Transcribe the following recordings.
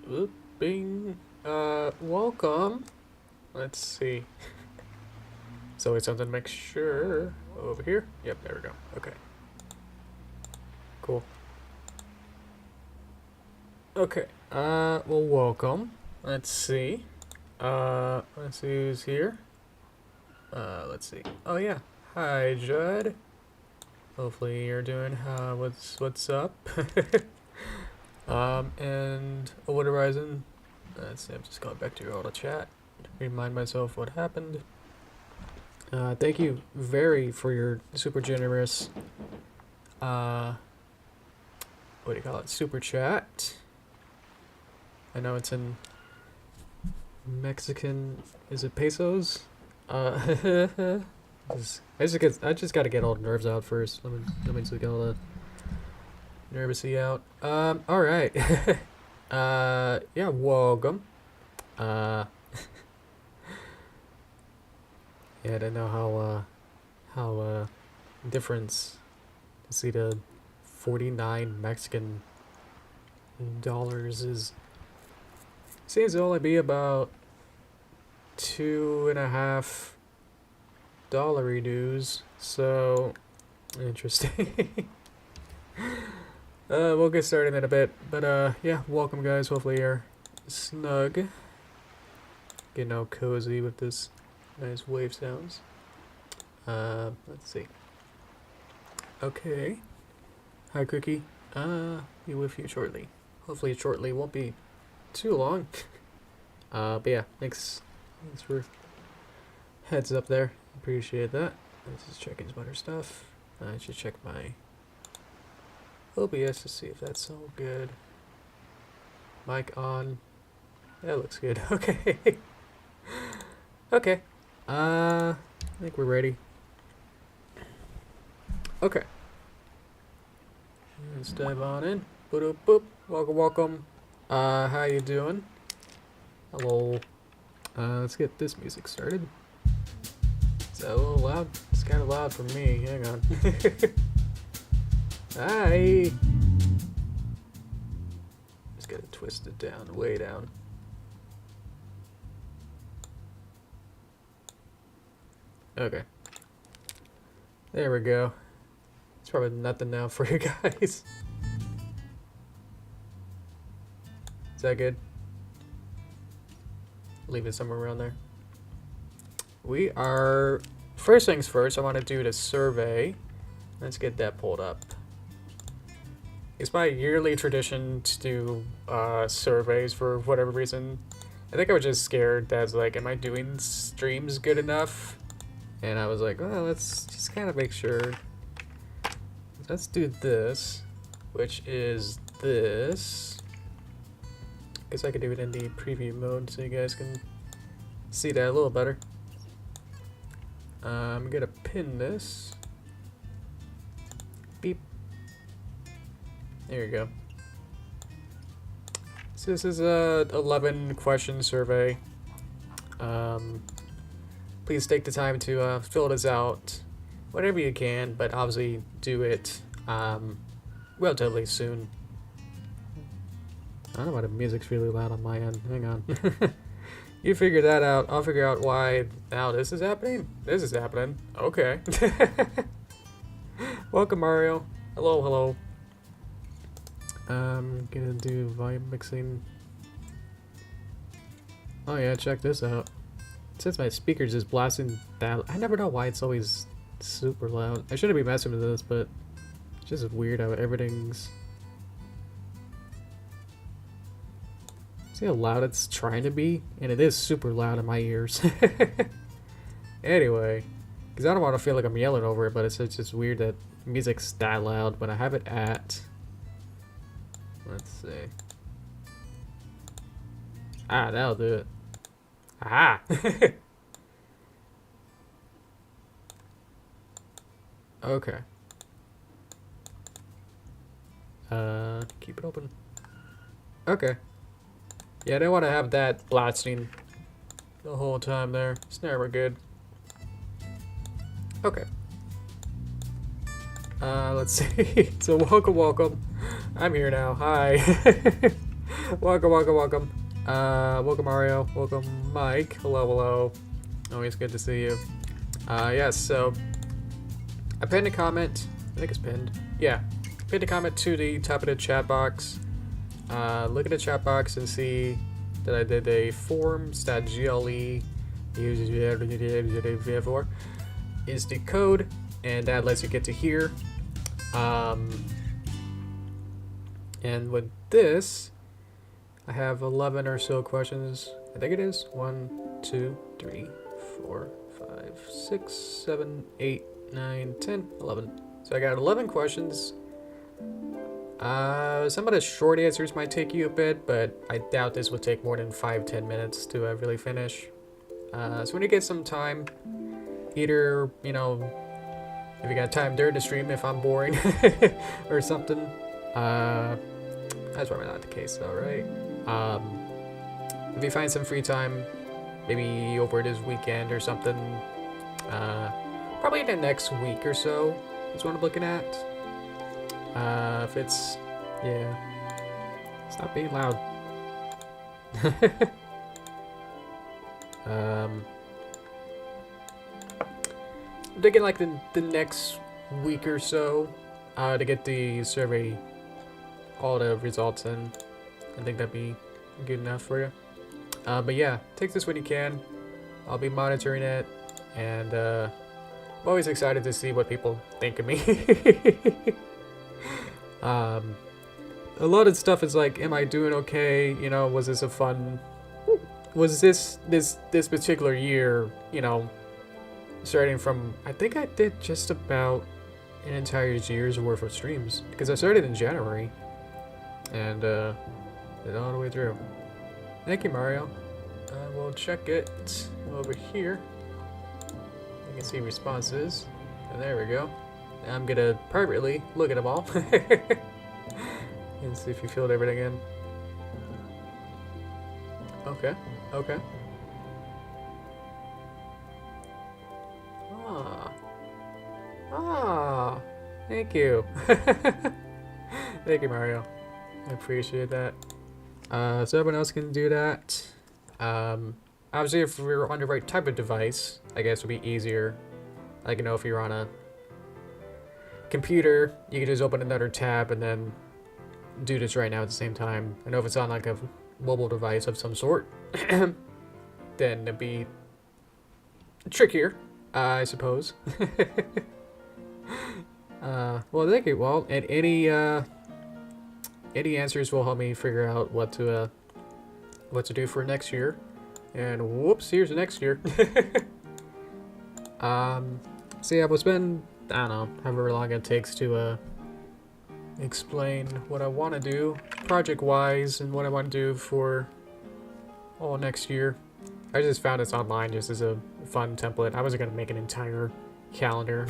Oop, bing. Welcome. Let's see. So it's something to make sure. Over here? Yep, there we go. Okay. Cool. Okay. Well, welcome. Let's see. Let's see who's here. Let's see. Oh, yeah. Hi, Judd. Hopefully you're doing, what's up? And Wood Horizon. Let's see, I'm just going back to your auto chat. Remind myself what happened. Thank you for your super generous, what do you call it? Super chat. I know it's in Mexican, is it pesos? I just gotta get all the nerves out first. Let me just get all the nervousy out. Alright. Yeah, welcome. Yeah, I didn't know how difference to see the 49 Mexican dollars is. Seems to only be about $2.50 dues, so interesting. We'll get started in a bit, but yeah, welcome guys. Hopefully you're snug, getting all cozy with this nice wave sounds. Let's see. Okay. Hi, Cookie. Be with you shortly. Hopefully shortly won't be too long. But yeah, thanks for heads up there. Appreciate that. Let's just check in some other stuff. I should check my OBS to see if that's all good. Mic on. That looks good. Okay. Okay. I think we're ready. Okay. Let's dive on in. Boop, boop. Welcome, welcome. How you doing? Hello. Let's get this music started. Is that a little loud? It's kind of loud for me. Hang on. Hi. Just gotta twist it down, way down. Okay. There we go. It's probably nothing now for you guys. Is that good? Leave it somewhere around there. We are... First things first, I want to do the survey. Let's get that pulled up. It's my yearly tradition to do surveys for whatever reason. I think I was just scared that, like, am I doing streams good enough? And I was like, well, let's just kind of make sure. Let's do this, which is this. Guess I could do it in the preview mode so you guys can see that a little better. I'm gonna pin this. Beep. There you go. So this is a 11 question survey. Please take the time to fill this out whenever you can, but obviously do it relatively soon. I don't know why the music's really loud on my end. Hang on. You figure that out. I'll figure out why now this is happening. This is happening. Okay. Welcome, Mario. Hello, hello. I'm gonna do volume mixing. Oh yeah, check this out. Since my speaker's just blasting that, I never know why it's always super loud. I shouldn't be messing with this, but it's just weird how everything's... See how loud it's trying to be? And it is super loud in my ears. Anyway, because I don't want to feel like I'm yelling over it, but it's just weird that music's that loud when I have it at... Let's see. Ah, that'll do it. Aha! Okay. Keep it open. Okay. Yeah, I didn't want to have that blasting the whole time there. Snare, we're good. Okay. Let's see. So welcome. I'm here now. Hi. Welcome, welcome, welcome. Welcome Mario. Welcome Mike. Hello, hello. Always good to see you. Yes, so I pinned a comment. I think it's pinned. Yeah. Pinned a comment to the top of the chat box. Look at the chat box and see that I did a forms.gle is the code, and that lets you get to here. And with this, I have 11 or so questions. I think it is 1, 2, 3, 4, 5, 6, 7, 8, 9, 10, 11. So I got 11 questions. Some of the short answers might take you a bit, but I doubt this would take more than 5-10 minutes to really finish. So when you get some time, either, you know, if you got time during the stream, if I'm boring or something, that's probably not the case though, right? If you find some free time, maybe over this weekend or something, probably the next week or so is what I'm looking at. If it's, yeah, stop being loud. I'm thinking like the next week or so to get the survey, all the results in. I think that'd be good enough for you. But yeah, take this when you can. I'll be monitoring it, and I'm always excited to see what people think of me. A lot of stuff is like, am I doing okay? You know, was this a fun? Was this particular year? You know, starting from, I think I did just about an entire year's worth of streams because I started in January, and did all the way through. Thank you, Mario. We'll check it over here. You can see responses, and there we go. I'm gonna privately look at them all and see if you filled everything in. Okay, okay. Thank you. Thank you, Mario. I appreciate that. So everyone else can do that. Obviously, if we're on the right type of device, I guess it would be easier. Like, you know, if you're on a computer, you can just open another tab and then do this right now at the same time. I know if it's on like a mobile device of some sort, then it'd be trickier, I suppose. Well, thank you, Walt. And any answers will help me figure out what to do for next year. And whoops, here's the next year. So yeah, we'll spend, I don't know, however long it takes to explain what I want to do project-wise and what I want to do for all next year. I just found this online just as a fun template. I wasn't going to make an entire calendar.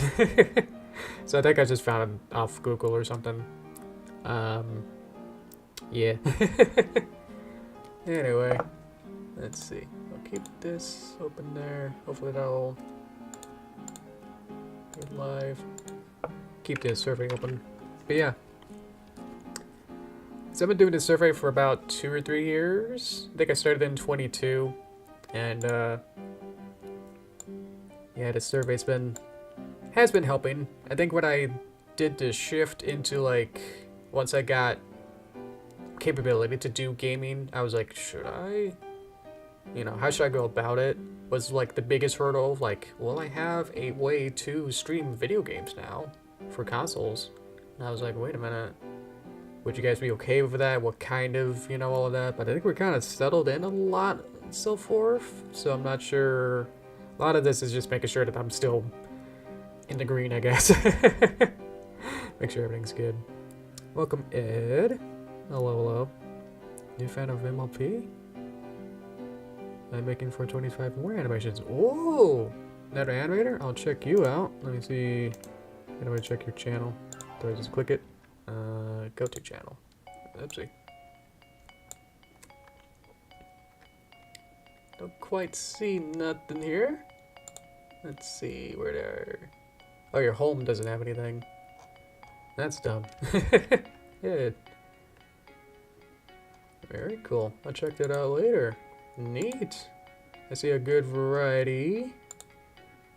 So I think I just found it off Google or something. Yeah. Anyway, let's see. I'll keep this open there. Hopefully that'll be live. Keep this survey open. But yeah. So I've been doing this survey for about 2 or 3 years. I think I started in 22. And yeah, this survey's has been helping. I think when I did the shift into like, once I got capability to do gaming, I was like, should I? You know, how should I go about it? Was like the biggest hurdle. Like, will I have a way to stream video games now for consoles? And I was like, wait a minute. Would you guys be okay with that? What kind of, you know, all of that? But I think we're kind of settled in a lot so forth. So I'm not sure. A lot of this is just making sure that I'm still in the green, I guess. Make sure everything's good. Welcome, Ed. Hello, hello. New fan of MLP? I'm making for 25 more animations. Oh! Another animator? I'll check you out. Let me see. How do I check your channel? Do I just click it? Go to channel. Oopsie. Don't quite see nothing here. Let's see where they're. Oh, your home doesn't have anything. That's dumb. Yeah. There Very cool. I'll check that out later. Neat. I see a good variety.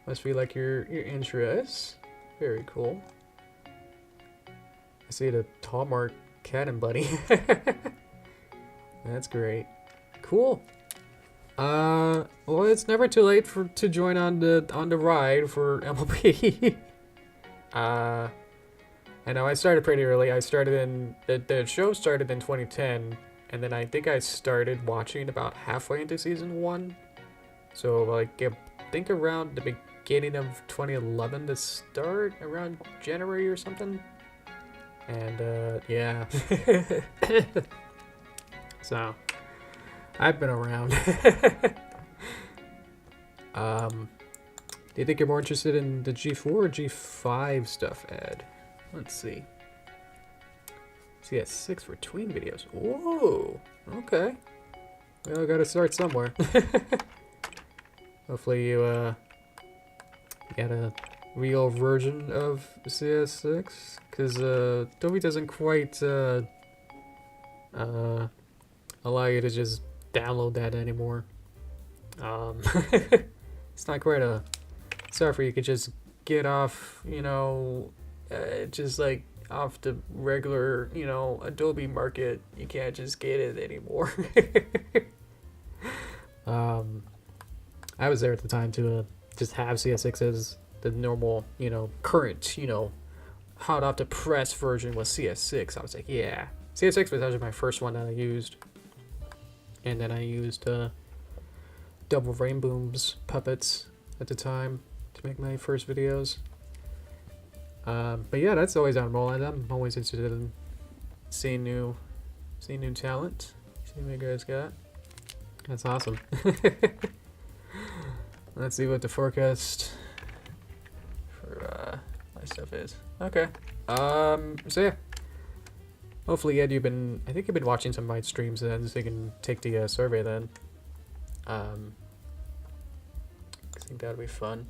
Must be like your interests. Very cool. I see the Hallmark Cat and Buddy. That's great. Cool. Well, it's never too late to join on the ride for MLB. I know I started pretty early. I started in the show started in 2010, and then I think I started watching about halfway into season 1. So like I think around the beginning of 2011 to start, around January or something. And yeah. So I've been around. Do you think you're more interested in the G4 or G5 stuff, Ed? Let's see. CS6 for tween videos. Whoa! Okay. Well, I gotta start somewhere. Hopefully you get a real version of CS6, because Adobe doesn't quite allow you to just download that anymore. It's not quite a software you could just get off, you know, just like off the regular, you know, Adobe market. You can't just get it anymore. I was there at the time to just have CS6 as the normal, you know, current, you know, hot off the press version was CS6. I was like, yeah. CS6 was actually my first one that I used. And then I used Double Rainboom's puppets at the time to make my first videos. But yeah, that's always on roll, and I'm always interested in seeing new talent. See what you guys got. That's awesome. Let's see what the forecast for my stuff is. Okay. So yeah. Hopefully, Ed, I think you've been watching some of my streams then, so you can take the survey then. I think that'll be fun.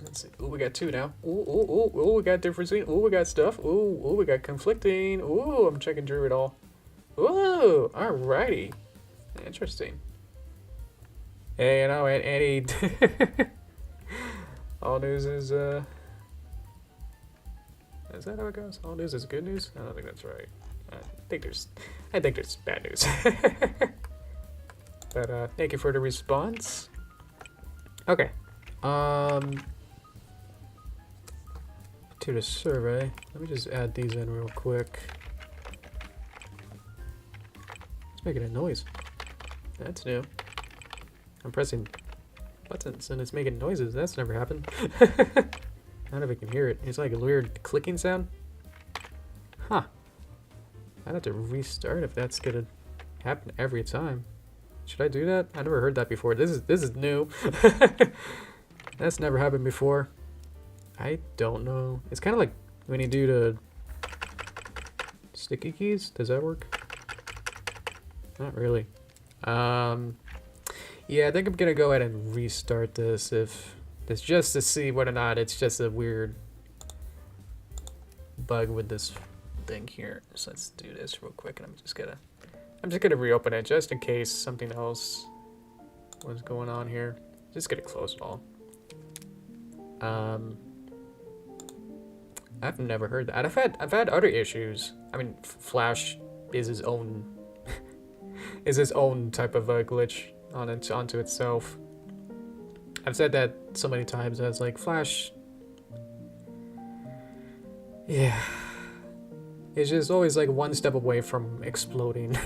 Let's see. Ooh, we got 2 now. Ooh, we got different scene. Ooh, we got stuff. Ooh, we got conflicting. Ooh, I'm checking through it all. Ooh, alrighty. Interesting. Hey, you know, Annie. All news is that how it goes? All news is good news? I don't think that's right. I think there's bad news. But thank you for the response. Okay. To the survey. Let me just add these in real quick. It's making a noise. That's new. I'm pressing buttons and it's making noises. That's never happened. I don't know if I can hear it. It's like a weird clicking sound. Huh. I'd have to restart if that's gonna happen every time. Should I do that? I never heard that before. This is new. That's never happened before. I don't know. It's kind of like when you do the sticky keys. Does that work? Not really. Yeah, I think I'm gonna go ahead and restart this if it's just to see whether or not it's just a weird bug with this thing here. So let's do this real quick, and I'm just gonna reopen it just in case something else was going on here. Just gonna close it all. I've never heard that. I've had other issues. I mean, Flash is his own type of a glitch onto itself. I've said that so many times as like Flash. Yeah. It's just always like one step away from exploding.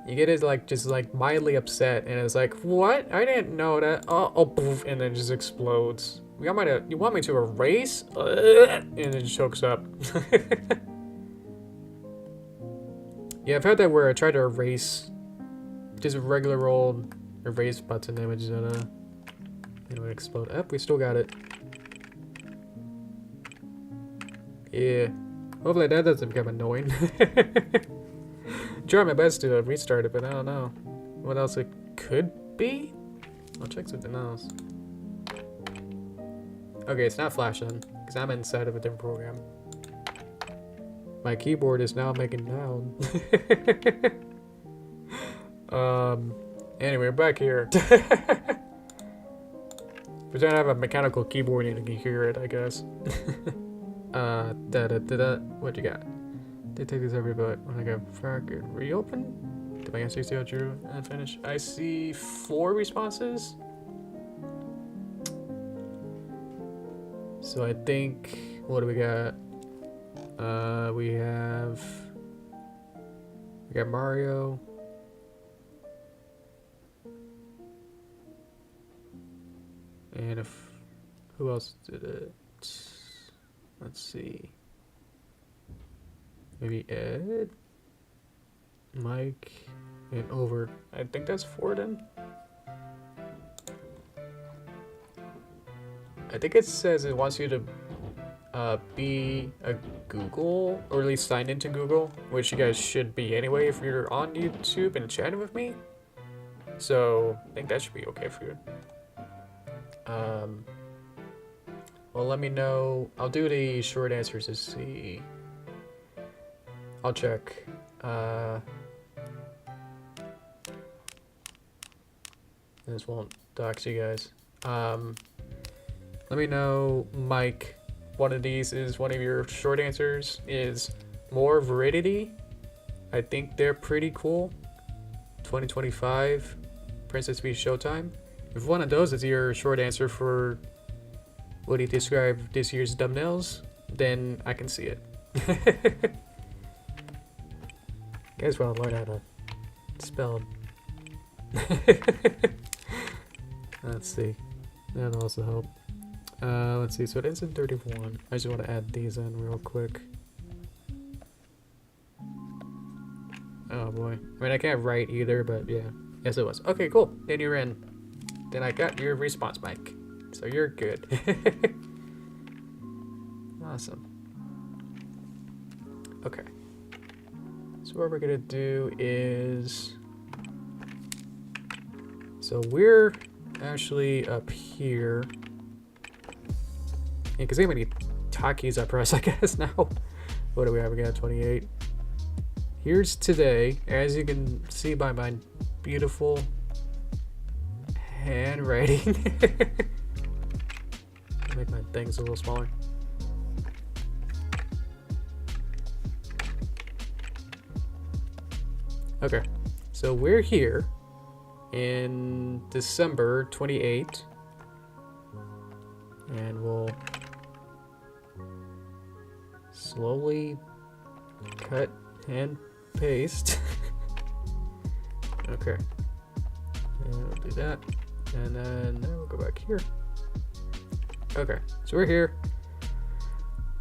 You get it like just like mildly upset and it's like, what? I didn't know that. Oh, poof, and then it just explodes. You want me to erase? And it chokes up. Yeah, I've had that where I tried to erase just a regular old erase button image and it would explode. Oh, we still got it. Yeah. Hopefully that doesn't become annoying. Try my best to restart it, but I don't know what else it could be. I'll check something else. Okay, it's not Flash then, because I'm inside of a different program. My keyboard is now making down. Anyway, back here. But then I have a mechanical keyboard and you can hear it, I guess. What you got? Did take this every but when I got frag reopen? Did I get 60 true and finish? I see 4 responses. So I think, what do we got? We got Mario. And who else did it? Let's see. Maybe Ed, Mike, and Over. I think that's 4 then. I think it says it wants you to be a Google, or at least sign into Google, which you guys should be anyway if you're on YouTube and chatting with me. So I think that should be okay for you. Well, let me know. I'll do the short answers to see. I'll check. This won't dox you guys. Let me know, Mike. One of these is one of your short answers is more Veridity. I think they're pretty cool. 2025, Princess Peach Showtime. If one of those is your short answer for what you describe this year's thumbnails, then I can see it. You guys want to learn how to spell. Let's see. That'll also help. Let's see. So it ends in 31. I just want to add these in real quick. Oh boy. I mean, I can't write either, but yeah. Yes, it was. Okay, cool. Then you're in. Then I got your response, Mike. So you're good. Awesome. Okay. So what we're gonna do is, so we're actually up here. Yeah, because how many hotkeys I press, I guess now. What do we have? We got 28. Here's today, as you can see by my beautiful handwriting. Make my things a little smaller. Okay, so we're here in December 28, and we'll slowly cut and paste. Okay, and we'll do that, and then we'll go back here. Okay, so we're here.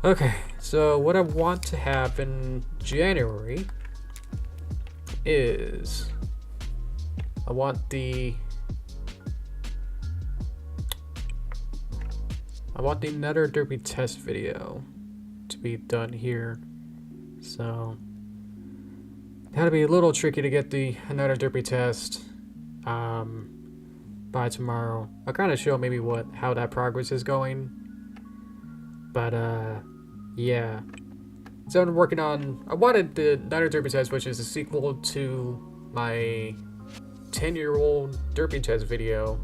Okay, so what I want to have in January is I want the another Derpy test video to be done here. So that'll be a little tricky to get the another Derpy test by tomorrow. I'll kind of show maybe how that progress is going. But yeah. So I'm working on, I wanted the another Derpy test, which is a sequel to my 10-year-old Derpy test video,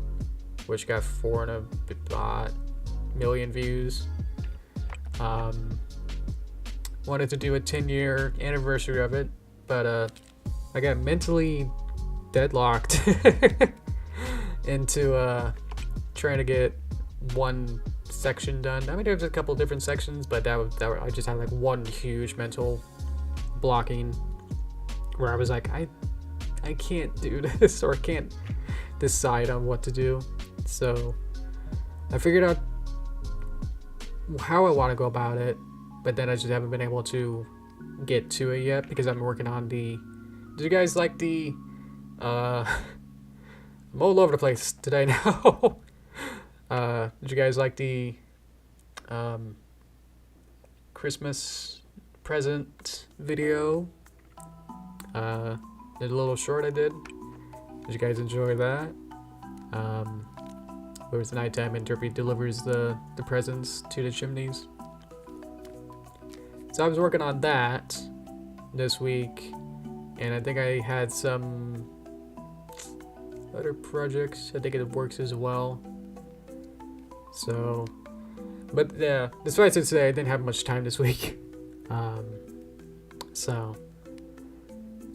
which got 4.5 million views. Wanted to do a 10-year anniversary of it, but I got mentally deadlocked into trying to get one section done. I mean, there's a couple different sections, but I just had like one huge mental blocking where I was like, I can't do this, or I can't decide on what to do. So I figured out how I want to go about it, but then I just haven't been able to get to it yet because I'm working on the, did you guys like the I'm all over the place today now. Did you guys like the Christmas present video? The little short I did. Did you guys enjoy that? It was nighttime and Derpy delivers the presents to the chimneys. So I was working on that this week, and I think I had some other projects. I think it works as well. So, but yeah, despite it today, I didn't have much time this week. So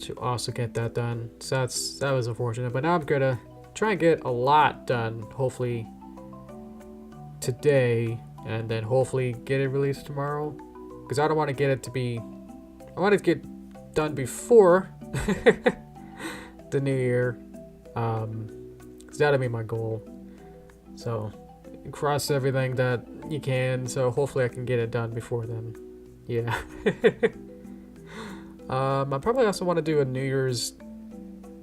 to also get that done. So that was unfortunate. But now I'm gonna try and get a lot done. Hopefully today, and then hopefully get it released tomorrow. Because I don't want to get it to be. I want it to get done before the new year. Cause that'll be my goal. So cross everything that you can. So hopefully I can get it done before then. Yeah. I probably also want to do a New Year's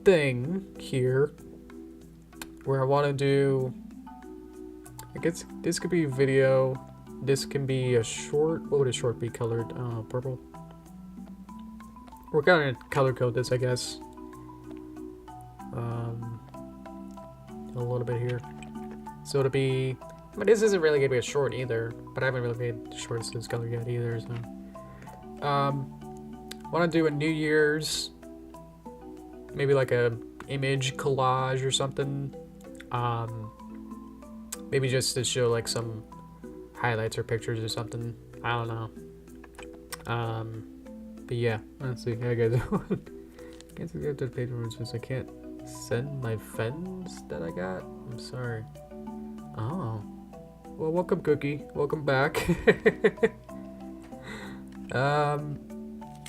thing here, where I want to do. I guess this could be video. This can be a short. What would a short be colored? Purple. We're gonna color code this, I guess. A little bit here. So it'll be. I mean, this isn't really gonna be a short either, but I haven't really made shorts this color yet either. So, want to do a New Year's, maybe like a image collage or something. Maybe just to show like some highlights or pictures or something. I don't know. But yeah, let's see. How you guys doing? Can't subscribe to the page since I can't send my friends that I got. I'm sorry. Oh. Well, welcome, Cookie. Welcome back.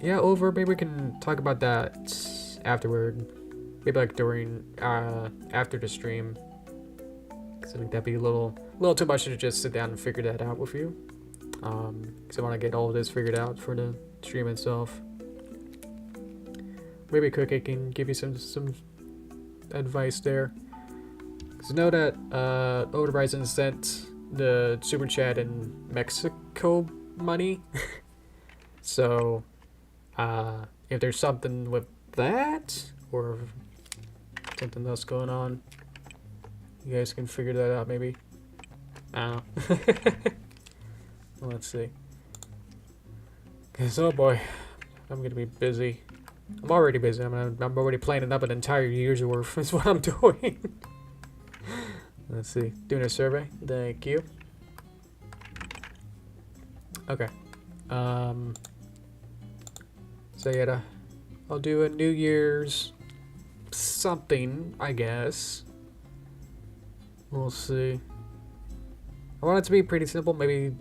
Yeah, over. Maybe we can talk about that afterward. Maybe like during, after the stream. Cause I think that'd be a little too much to just sit down and figure that out with you. Cause I want to get all of this figured out for the stream itself. Maybe Cookie can give you some advice there. Cause I know that Oda Horizon sent the super chat in Mexico money. So if there's something with that or something else going on, you guys can figure that out maybe. I don't know. Well, let's see. Cause oh boy, I'm gonna be busy. I'm already busy. I'm already planning up an entire year's worth. Is what I'm doing. Let's see. Doing a survey. Thank you. Okay. So yeah, I'll do a New Year's something, I guess. We'll see. I want it to be pretty simple. Maybe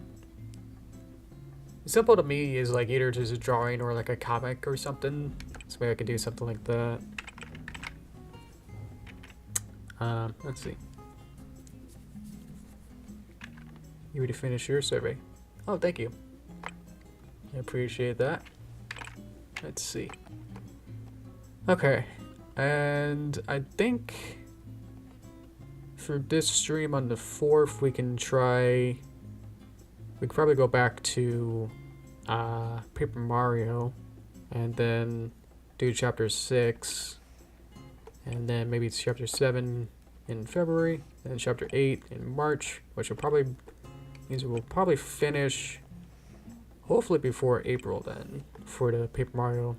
simple to me is like either just a drawing or like a comic or something. So maybe I could do something like that. Let's see. You already finished your survey. Oh, thank you. I appreciate that. Let's see. Okay. And I think for this stream on the 4th, we can try. We could probably go back to Paper Mario and then do chapter 6. And then maybe it's chapter 7 in February, and chapter 8 in March, which will probably means we'll probably finish hopefully before April then for the Paper Mario.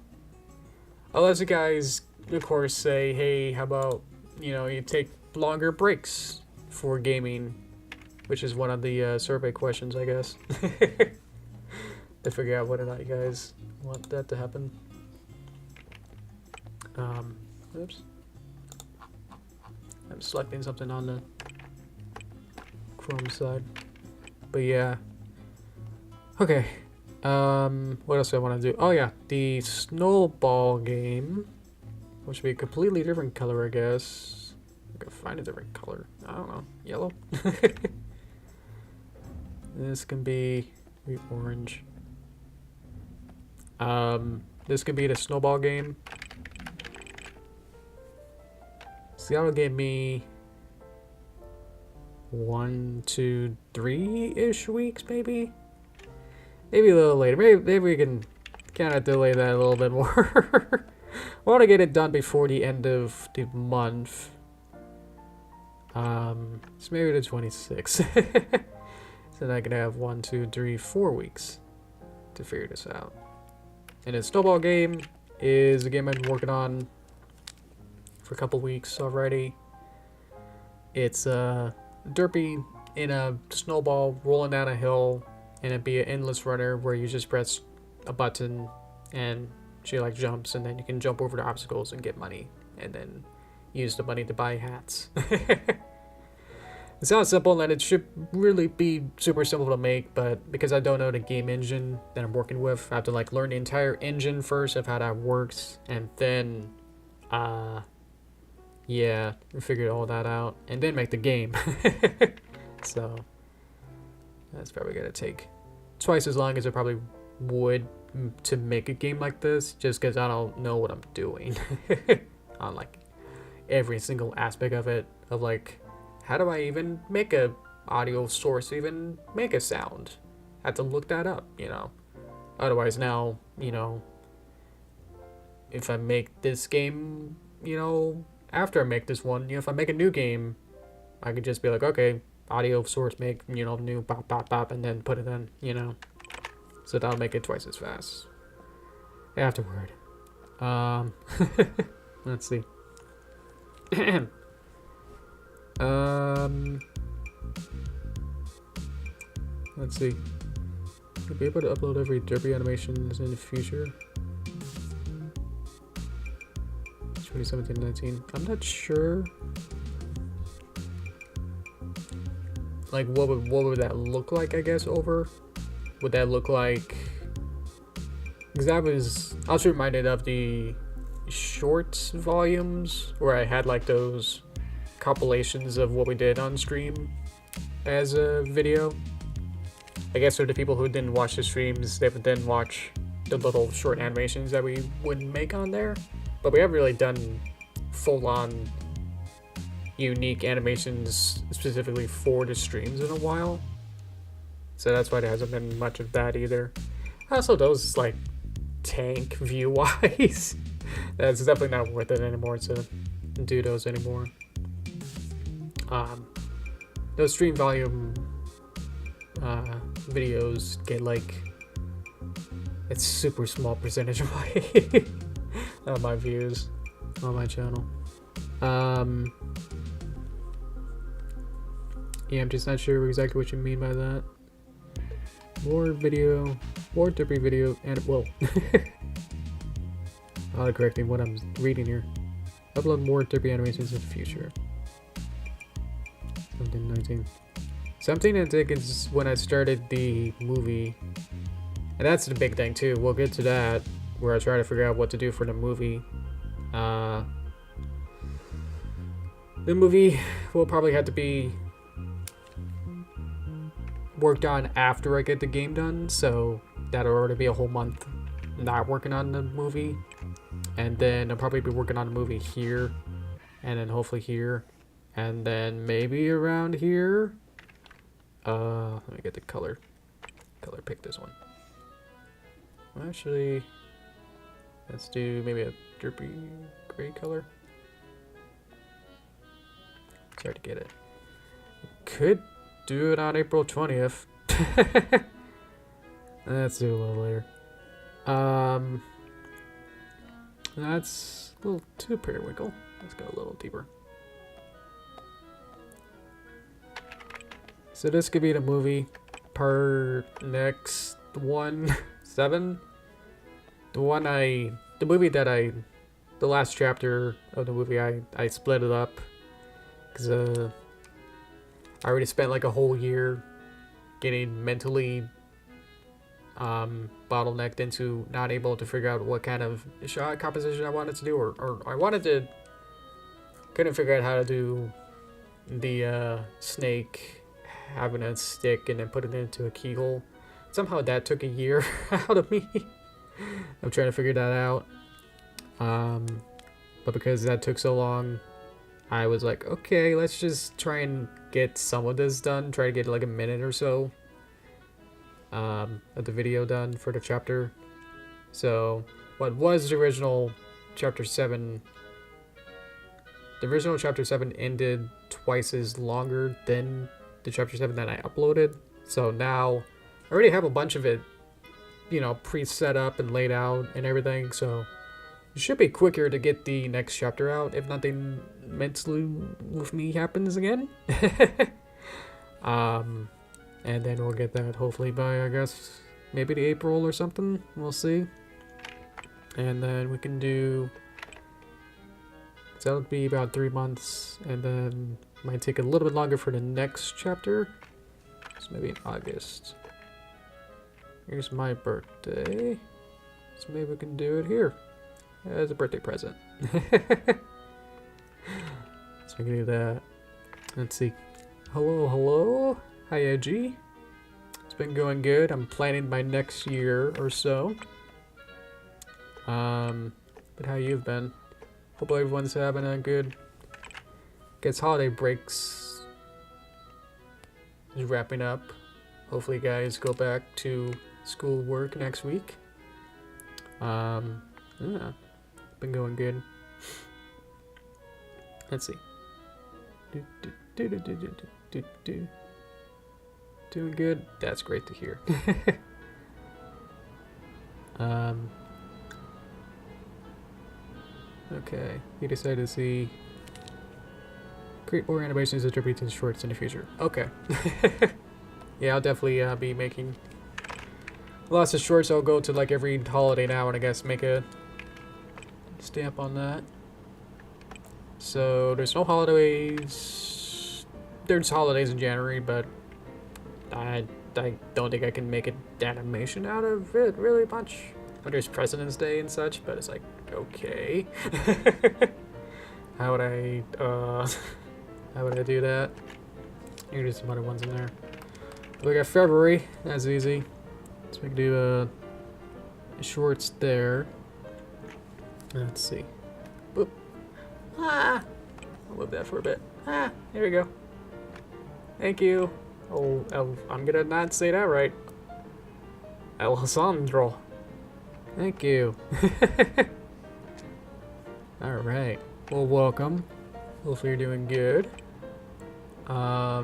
Unless you guys, of course, say, hey, how about, you know, you take longer breaks for gaming, which is one of the survey questions, I guess, to figure out whether or not you guys want that to happen. Oops. I'm selecting something on the Chrome side. But yeah. Okay. What else do I want to do? Oh yeah, the snowball game, which would be a completely different color, I guess. I could find a different color. I don't know. Yellow? This can be orange. This could be the snowball game. So that'll give me 1, 2, 3-ish weeks, maybe? Maybe a little later. Maybe we can kind of delay that a little bit more. I want to get it done before the end of the month. So maybe the 26th. So then I can have 1, 2, 3, 4 weeks. to figure this out. And the Snowball game is a game I've been working on for a couple weeks already. It's Derpy in a snowball rolling down a hill, and it'd be an endless runner where you just press a button and she like jumps, and then you can jump over the obstacles and get money, and then use the money to buy hats. It sounds simple, and it should really be super simple to make, but because I don't know the game engine that I'm working with, I have to like learn the entire engine first of how that works, and then yeah, figure all that out, and then make the game. So that's probably gonna take twice as long as it probably would to make a game like this, just because I don't know what I'm doing on like every single aspect of it, of like, how do I even make a audio source, even make a sound? I have to look that up, you know. Otherwise now, you know, if I make this game, you know, after I make this one, you know, if I make a new game, I could just be like, okay, audio source, make, you know, new pop pop pop, and then put it in, you know. So that'll make it twice as fast. Afterward. Let's see. Let's see. You'll be able to upload every Derpy animations in the future. 2017-19. I'm not sure. Like, what would that look like? I guess over. Would that look like? Because I was reminded of the shorts volumes where I had like those compilations of what we did on stream as a video. I guess for the people who didn't watch the streams, they would then watch the little short animations that we would make on there. But we haven't really done full-on unique animations specifically for the streams in a while. So that's why there hasn't been much of that either. Also, those like tank view-wise. That's definitely not worth it anymore to do those anymore. Those stream volume videos get like, it's super small percentage of my views on my channel. Yeah, I'm just not sure exactly what you mean by that. More Derpy video, and well, I'll correct me what I'm reading here. Upload more Derpy animations in the future. 17-19. 17, I think, is when I started the movie, and that's the big thing too. We'll get to that, where I try to figure out what to do for the movie. The movie will probably have to be worked on after I get the game done, so that'll already be a whole month not working on the movie, and then I'll probably be working on the movie here, and then hopefully here, and then maybe around here. Let me get the color pick this one. Actually, let's do maybe a Derpy gray color. It's hard to get it. Could do it on April 20th. Let's do a little later. That's a little too periwinkle. Let's go a little deeper. So this could be the movie part next one. 7. The last chapter of the movie, I split it up because I already spent like a whole year getting mentally bottlenecked into not able to figure out what kind of shot composition I wanted to do, or I couldn't figure out how to do the snake having a stick and then put it into a keyhole. Somehow that took a year out of me. I'm trying to figure that out. But because that took so long, I was like, okay, let's just try and get some of this done. Try to get like a minute or so of the video done for the chapter. So what was the original chapter 7? The original chapter 7 ended twice as longer than the chapter 7 that I uploaded. So now I already have a bunch of it you know, pre-set up and laid out and everything, so it should be quicker to get the next chapter out if nothing mentally with me happens again. And then we'll get that hopefully by, I guess, maybe the April or something. We'll see. And then we can do... So that'll be about 3 months, and then might take a little bit longer for the next chapter. So maybe in August. Here's my birthday. So maybe we can do it here as a birthday present. So we can do that. Let's see. Hello, hello. Hi, Edgy. It's been going good. I'm planning my next year or so. But how you've been? Hope everyone's having a good... Guess holiday breaks is wrapping up. Hopefully you guys go back to school work next week. Yeah, been going good. Let's see. Doing good. That's great to hear. Okay, he decided to see create more animations of Derpy shorts in the future. Okay. Yeah, I'll definitely be making lots of shorts. I'll go to like every holiday now and I guess make a stamp on that. So there's no holidays. There's holidays in January, but I don't think I can make an animation out of it really much. When there's President's Day and such, but it's like, okay. How would I do that? Here's some other ones in there. We got February, that's easy. So we can do shorts there. Let's see. Boop. Ah! I'll move that for a bit. Ah, here we go. Thank you. Oh, I'm gonna not say that right. Alessandro. Thank you. Alright. Well, welcome. Hopefully you're doing good. So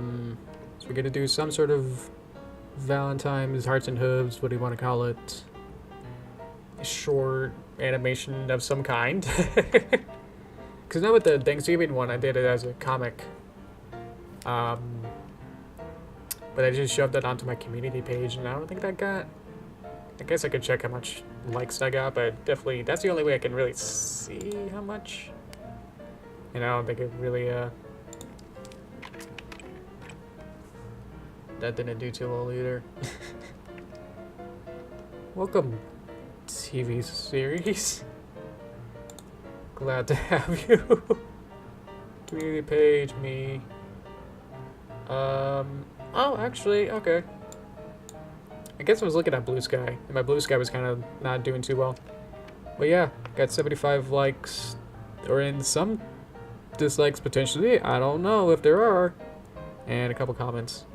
we're gonna do some sort of Valentine's Hearts and Hooves, what do you want to call it? Short animation of some kind. Because now with the Thanksgiving one, I did it as a comic. But I just shoved it onto my community page, and I don't think that got... I guess I could check how much likes I got, but definitely that's the only way I can really see how much. And I don't think it really that didn't do too well either. Welcome, TV series. Glad to have you. Community page, me. Oh, actually, okay. I guess I was looking at Bluesky, and my Bluesky was kind of not doing too well. But yeah, got 75 likes, or in some dislikes potentially. I don't know if there are. And a couple comments.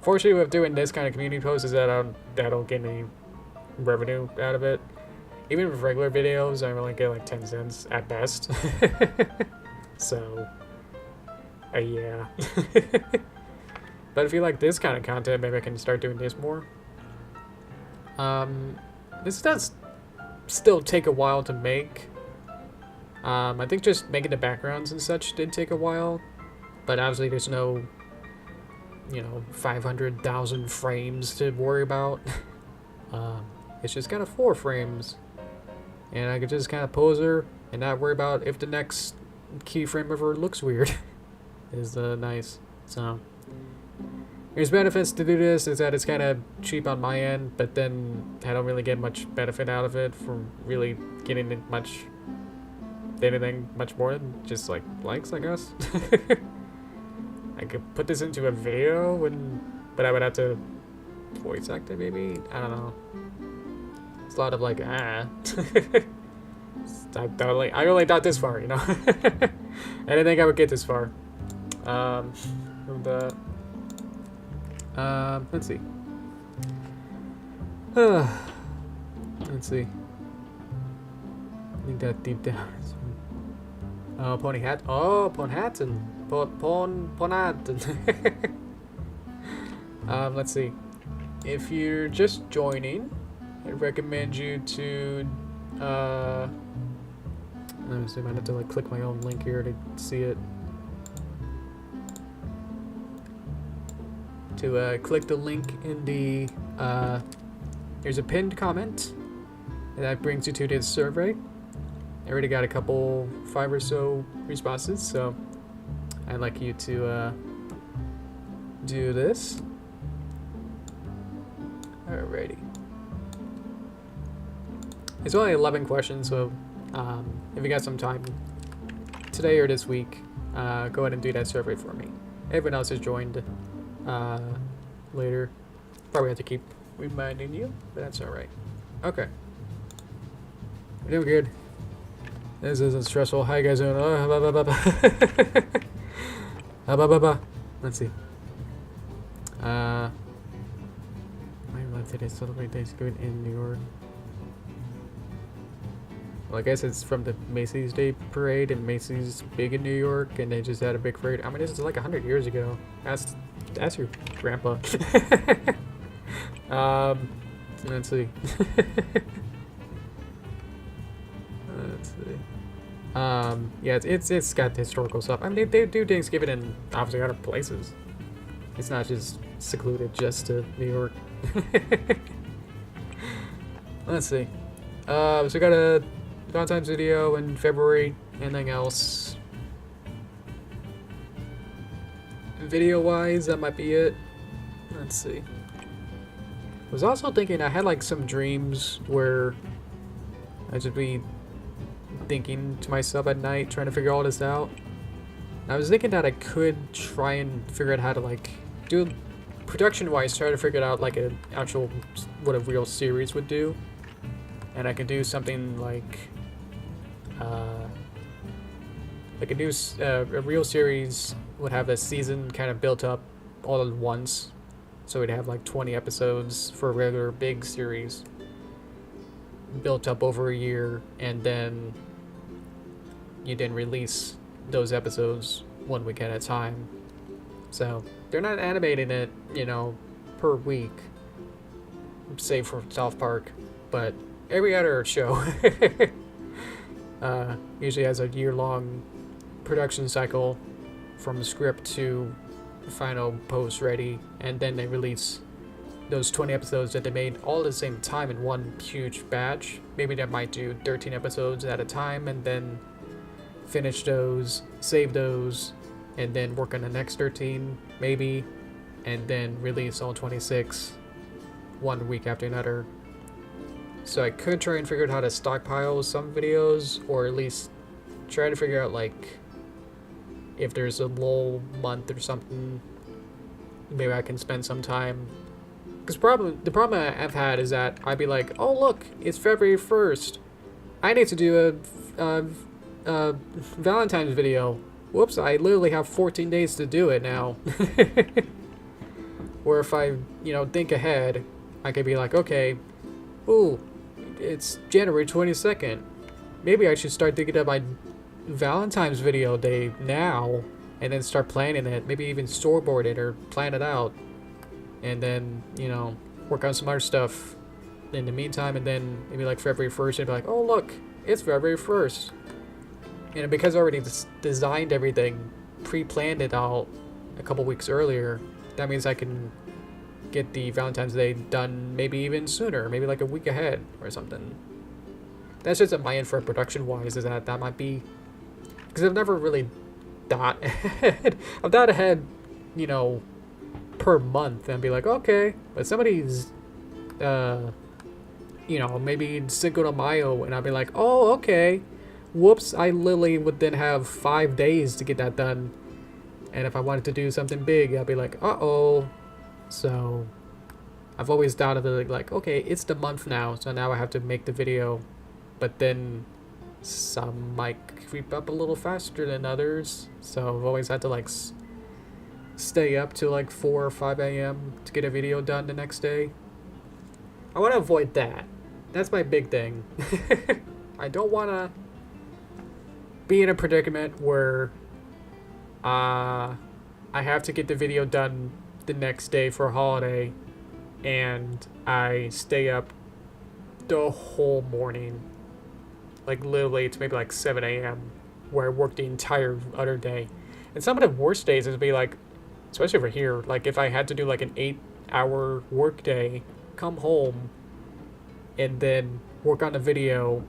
Fortunately, with doing this kind of community post is that I don't get any revenue out of it. Even with regular videos, I only get like 10 cents at best. So, yeah. But if you like this kind of content, maybe I can start doing this more. This does still take a while to make. I think just making the backgrounds and such did take a while, but obviously there's no, 500,000 frames to worry about. It's just kind of 4 frames, and I could just kind of pose her and not worry about if the next keyframe of her looks weird. Is nice. So. There's benefits to do this, is that it's kind of cheap on my end, but then I don't really get much benefit out of it from really getting anything much more than just like likes, I guess. I could put this into a video, but I would have to voice act it maybe? I don't know. It's a lot of like, I only got this far, I didn't think I would get this far. Let's see. Let's see. I think that deep down is... Oh, Pony Hat. Oh, Ponhattan. Ponhattan. Let's see. If you're just joining, I recommend you to, let me see, I might have to like click my own link here to see it. To click the link in the, there's a pinned comment, and that brings you to this survey. I already got a couple, 5 or so responses, so I'd like you to do this. Alrighty. It's only 11 questions, so if you got some time today or this week, go ahead and do that survey for me. Everyone else has joined later. Probably have to keep reminding you, but that's alright. Okay. We're doing good. This isn't stressful. How you guys doing? Let's see. My life today celebrate Thanksgiving in New York. Well, I guess it's from the Macy's Day Parade, and Macy's big in New York, and they just had a big parade. I mean, this is like 100 years ago. That's your grandpa. Let's see. Let's see. Yeah, it's got historical stuff. I mean, they do Thanksgiving in obviously other places. It's not just secluded just to New York. Let's see. So we got a Valentine's video in February. Anything else? Video-wise, that might be it. Let's see. I was also thinking I had like some dreams where I should be thinking to myself at night, trying to figure all this out. And I was thinking that I could try and figure out how to like do production-wise, try to figure out like an actual what a real series would do, and I could do something like a real series would have a season kind of built up all at once, so we'd have like 20 episodes for a regular big series built up over a year, and then you then release those episodes 1 week at a time. So they're not animating it, you know, per week, save for South Park, but every other show usually has a year-long production cycle from script to final post ready, and then they release those 20 episodes that they made all at the same time in one huge batch. Maybe they might do 13 episodes at a time and then finish those, save those, and then work on the next 13 maybe, and then release all 26 1 week after another. So I could try and figure out how to stockpile some videos, or at least try to figure out like if there's a lull month or something, maybe I can spend some time. Because the problem I've had is that I'd be like, oh look, it's February 1st. I need to do a Valentine's video. Whoops, I literally have 14 days to do it now. Or if I, think ahead, I could be like, okay, ooh, it's January 22nd. Maybe I should start thinking of my Valentine's video day now, and then start planning it. Maybe even storyboard it or plan it out. And then, work on some other stuff in the meantime, and then maybe like February 1st, I'd be like, oh look, it's February 1st. And because I already designed everything, pre-planned it out a couple weeks earlier, that means I can get the Valentine's Day done maybe even sooner, maybe like a week ahead or something. That's just at my end for production-wise, is that might be... Because I've never really thought ahead. I've thought ahead, per month, and be like, okay, but somebody's, maybe Cinco de Mayo, and I'd be like, oh, okay. Whoops, I literally would then have 5 days to get that done. And if I wanted to do something big, I'd be like, uh-oh. So I've always thought of it like, okay, it's the month now, so now I have to make the video. But then some might creep up a little faster than others. So I've always had to like stay up till like 4 or 5 a.m. to get a video done the next day. I want to avoid that. That's my big thing. I don't want to be in a predicament where I have to get the video done the next day for a holiday, and I stay up the whole morning. Like, literally, it's maybe like 7 a.m. where I work the entire other day. And some of the worst days would be like, especially over here, like if I had to do like an 8-hour work day, come home, and then work on the video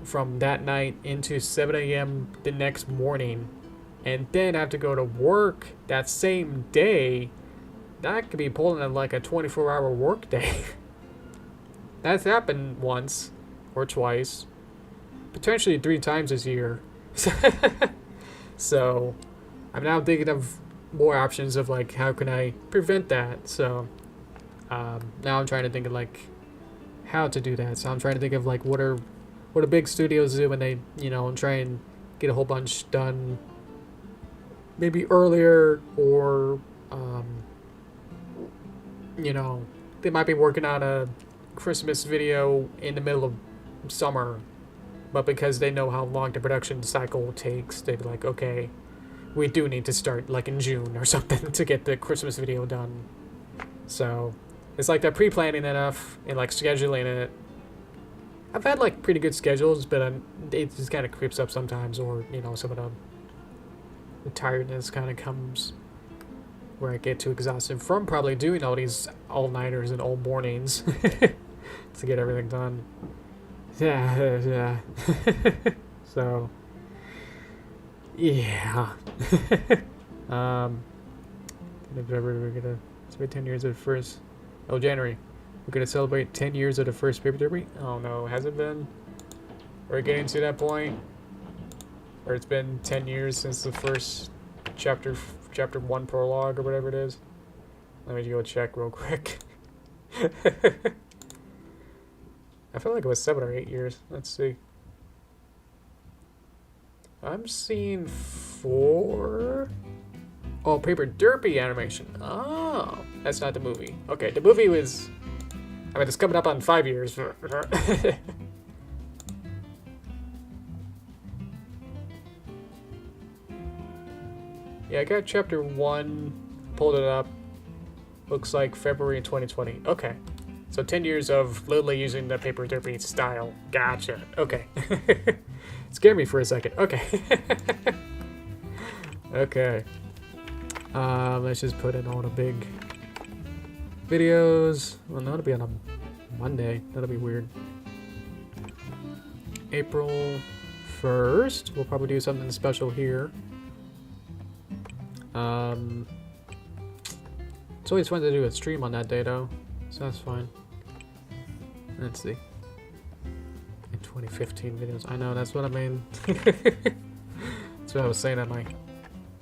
from that night into 7 a.m. the next morning, and then have to go to work that same day, that could be pulling in like a 24-hour work day. That's happened once or twice, potentially 3 times this year. So I'm now thinking of more options of like how can I prevent that. So now I'm trying to think of like how to do that. So I'm trying to think of like what do big studios do when they, you know, try and get a whole bunch done maybe earlier, or you know, they might be working on a Christmas video in the middle of summer, but because they know how long the production cycle takes, they'd be like, okay, we do need to start like in June or something to get the Christmas video done. So it's like they're pre-planning enough and like scheduling it. I've had like pretty good schedules, but it just kind of creeps up sometimes, or you know, some of the tiredness kind of comes where I get too exhausted from probably doing all these all-nighters and all mornings to get everything done. Yeah. So yeah. We're gonna celebrate 10 years of the first. Oh, January. We're gonna celebrate 10 years of the first paper derby. Oh no, has it been? We're getting to that point where it's been 10 years since the first chapter 1 prologue or whatever it is. Let me go check real quick. I feel like it was 7 or 8 years. Let's see. I'm seeing 4. Oh, paper derpy animation. Oh, that's not the movie. Okay, the movie was. I mean, it's coming up on 5 years. Yeah, I got chapter 1, pulled it up. Looks like February 2020. Okay. So 10 years of literally using the paper derpy style. Gotcha. Okay. Scared me for a second. Okay. Okay. Let's just put in all the big videos. Well, that'll be on a Monday. That'll be weird. April 1st. We'll probably do something special here. It's always fun to do a stream on that day, though. So that's fine. Let's see. In 2015 videos. I know, that's what I mean. That's what I was saying. I've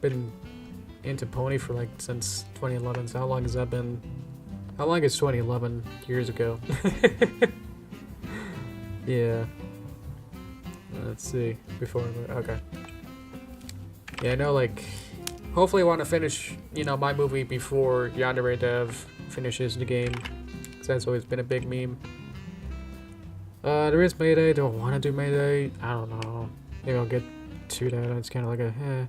been into Pony for like since 2011. So how long has that been? How long is 2011 years ago? Yeah. Let's see. Before. Okay. Yeah, I know, like. Hopefully I want to finish, you know, my movie before Yandere Dev finishes the game. Because that's always been a big meme. There is Mayday. Do I want to do Mayday? I don't know. Maybe I'll get to that. It's kind of like a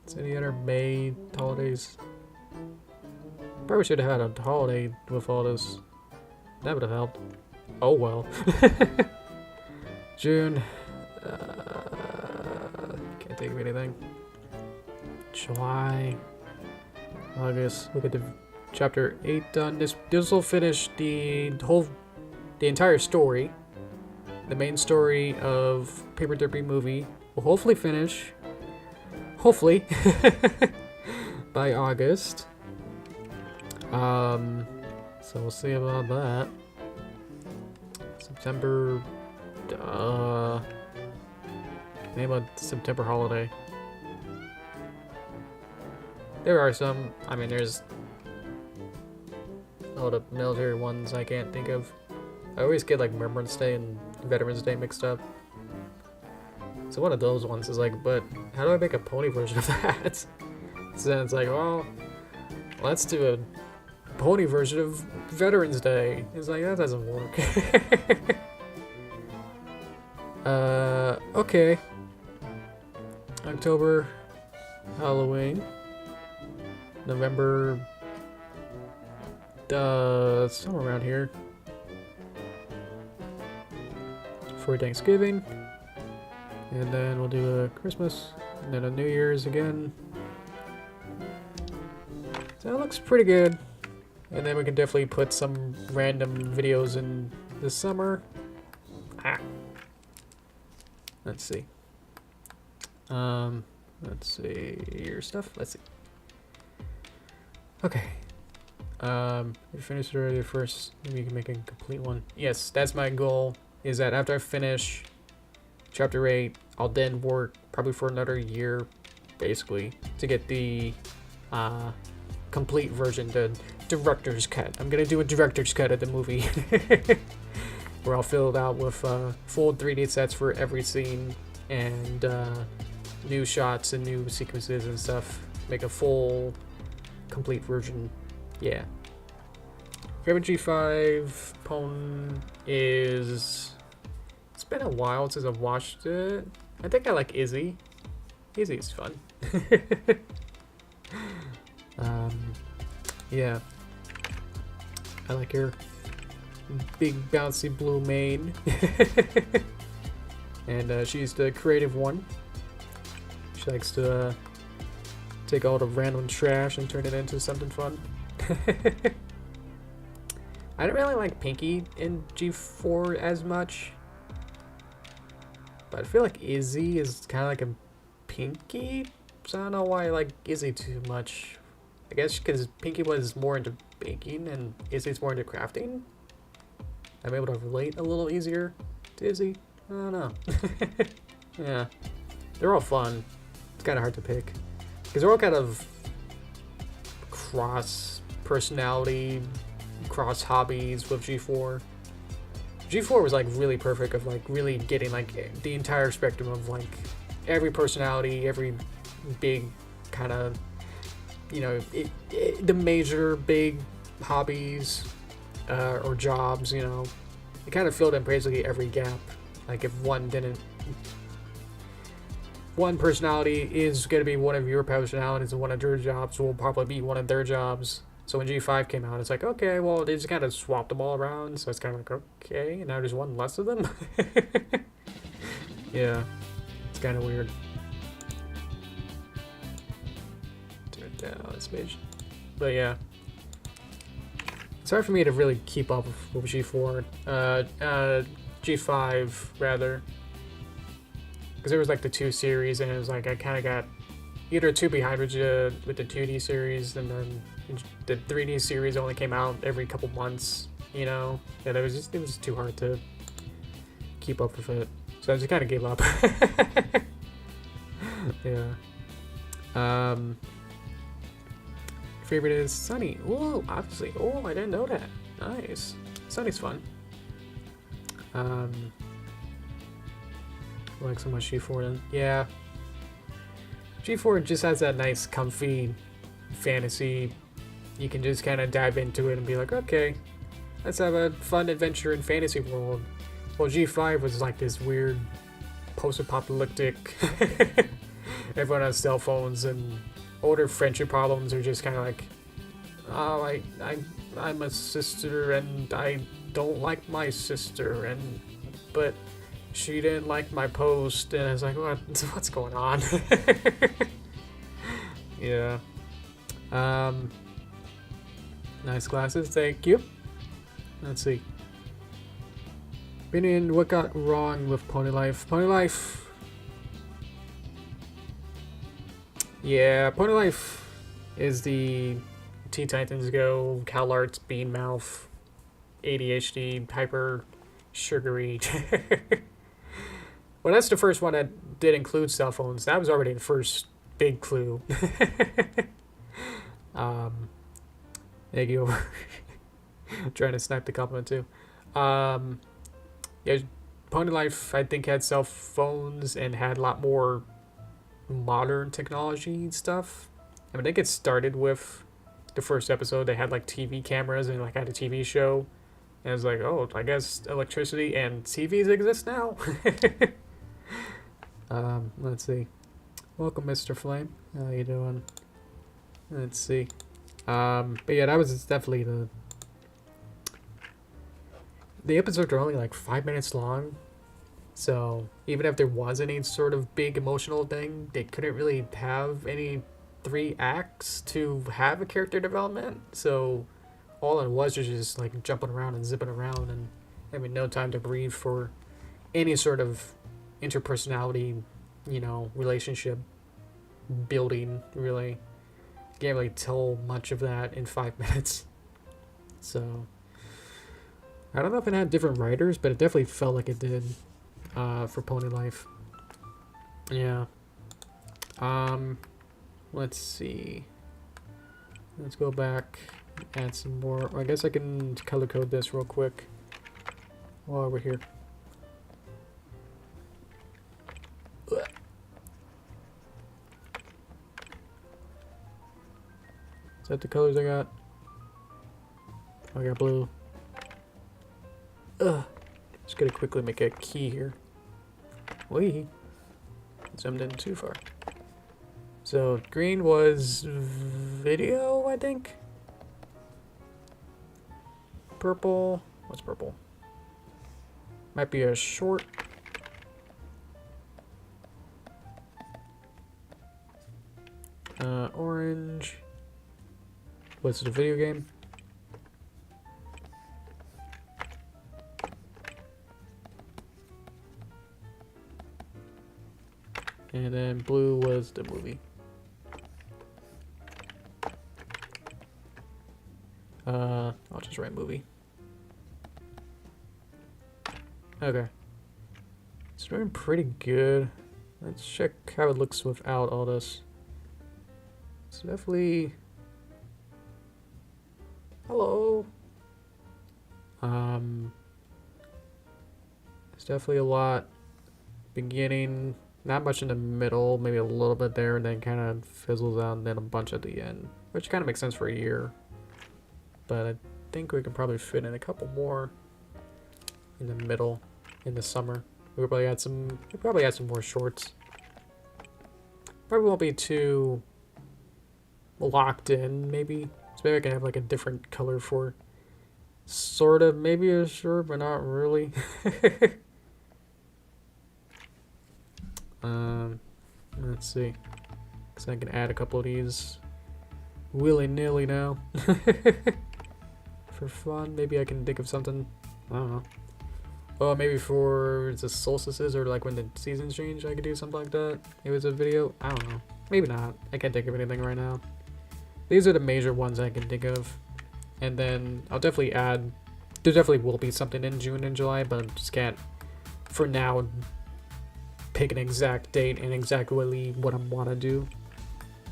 is any other May holidays? Probably should have had a holiday with all this. That would have helped. Oh well. June. Can't think of anything. July. August. Look at the chapter 8 done. This will finish the entire story. The main story of Paper Derpy movie will hopefully finish. Hopefully. By August. So we'll see about that. September. Name a September holiday. There are some. I mean, there's all the military ones I can't think of. I always get like Remembrance Day and Veterans Day mixed up. So one of those ones is like, but how do I make a pony version of that? So then it's like, well, let's do a pony version of Veterans Day. It's like, that doesn't work. Okay. October, Halloween. November, somewhere around here for Thanksgiving, and then we'll do a Christmas, and then a New Year's again. So that looks pretty good. And then we can definitely put some random videos in the summer. Let's see. Let's see your stuff. Let's see. Okay. You finished already first. Maybe you can make a complete one. Yes, that's my goal. Is that after I finish Chapter 8, I'll then work probably for another year, basically, to get the complete version, the director's cut. I'm gonna do a director's cut of the movie, where I'll fill it out with full 3D sets for every scene and new shots and new sequences and stuff. Make a full, complete version. Yeah. Favorite G5 Pwn is... It's been a while since I've watched it. I think I like Izzy. Izzy's fun. Yeah. I like her big bouncy blue mane. And she's the creative one. She likes to take all the random trash and turn it into something fun. I don't really like Pinky in G4 as much, but I feel like Izzy is kind of like a Pinky, so I don't know why I like Izzy too much. I guess because Pinky was more into baking and Izzy's more into crafting. I'm able to relate a little easier to Izzy. I don't know. Yeah, they're all fun. It's kind of hard to pick because they're all kind of cross personality, cross hobbies with G4. G4 was like really perfect of like really getting like the entire spectrum of like every personality, every big kind of, you know, the major big hobbies or jobs, you know. It kind of filled in basically every gap. Like if one personality is going to be one of your personalities and one of their jobs will probably be one of their jobs. So when G5 came out, it's like, okay, well, they just kind of swapped them all around. So it's kind of like, okay, now there's one less of them. Yeah, it's kind of weird. Turn it down on this page. But yeah, it's hard for me to really keep up with G4. G5, rather. Because there was like the 2 series, and it was like I kind of got either 2 behind with the 2D series, and then the 3D series only came out every couple months, you know? Yeah, it was just too hard to keep up with it. So I just kind of gave up. Yeah. Favorite is Sunny. Oh, obviously. Oh, I didn't know that. Nice. Sunny's fun. I like so much G4 then. Yeah. G4 just has that nice, comfy fantasy. You can just kind of dive into it and be like, okay, let's have a fun adventure in fantasy world. Well, G5 was like this weird post-apocalyptic. Everyone has cell phones, and older friendship problems are just kind of like, oh, I'm a sister and I don't like my sister, but she didn't like my post, and I was like, what's going on? Yeah. Nice glasses, thank you. Let's see. Opinion, what got wrong with Pony Life? Pony Life. Yeah, Pony Life is the Teen Titans Go, CalArts, Bean Mouth, ADHD, hyper sugary. Well, that's the first one that did include cell phones. That was already the first big clue. Thank you. Trying to snipe the compliment too. Yeah, Pony Life, I think, had cell phones and had a lot more modern technology and stuff. I mean, I think it started with the first episode. They had like TV cameras and like had a TV show. And it was like, oh, I guess electricity and TVs exist now. Let's see. Welcome, Mr. Flame. How you doing? Let's see. But yeah, that was definitely the episodes are only like 5 minutes long. So even if there was any sort of big emotional thing, they couldn't really have any 3 acts to have a character development. So all it was just like jumping around and zipping around and having no time to breathe for any sort of interpersonality, you know, relationship building, really. Can't really tell much of that in 5 minutes. So I don't know if it had different writers, but it definitely felt like it did for Pony Life. Yeah. Let's see. Let's go back, add some more. I guess I can color code this real quick while we're here. Is that the colors I got? I got blue. Just gotta quickly make a key here. Wee. Zoomed in too far. So green was video, I think. Purple. What's purple? Might be a short. Orange. What's the video game? And then blue was the movie. I'll just write movie. Okay. It's doing pretty good. Let's check how it looks without all this. It's definitely... Hello. It's definitely a lot beginning, not much in the middle, maybe a little bit there, and then kind of fizzles out, and then a bunch at the end, which kind of makes sense for a year. But I think we can probably fit in a couple more in the middle in the summer. We'll probably add some more shorts. Probably won't be too locked in, maybe. So maybe I can have like a different color for sort of maybe a short, but not really. Let's see. Because I can add a couple of these willy-nilly now. For fun, maybe I can think of something. I don't know. Oh, maybe for the solstices or like when the seasons change, I could do something like that. It was a video. I don't know. Maybe not. I can't think of anything right now. These are the major ones I can think of. And then I'll definitely add... There definitely will be something in June and July, but I just can't, for now, pick an exact date and exactly what I want to do.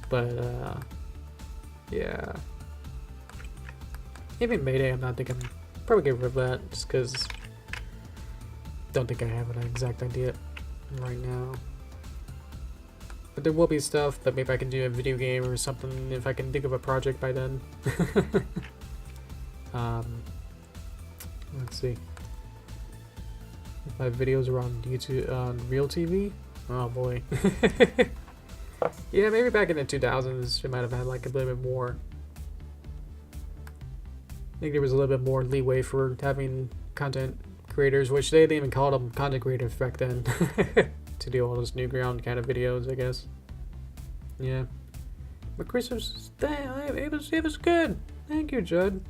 But, yeah. Even Mayday, I'm not thinking... Probably get rid of that, just because... Don't think I have an exact idea right now. But there will be stuff that maybe I can do a video game or something if I can think of a project by then. Let's see. If my videos are on YouTube, on Real TV? Oh boy. Yeah, maybe back in the 2000s, it might have had like a little bit more. I think there was a little bit more leeway for having content creators, which they didn't even call them content creators back then. To do all those Newground kind of videos, I guess. Yeah. But Christmas, it was good. Thank you, Judd.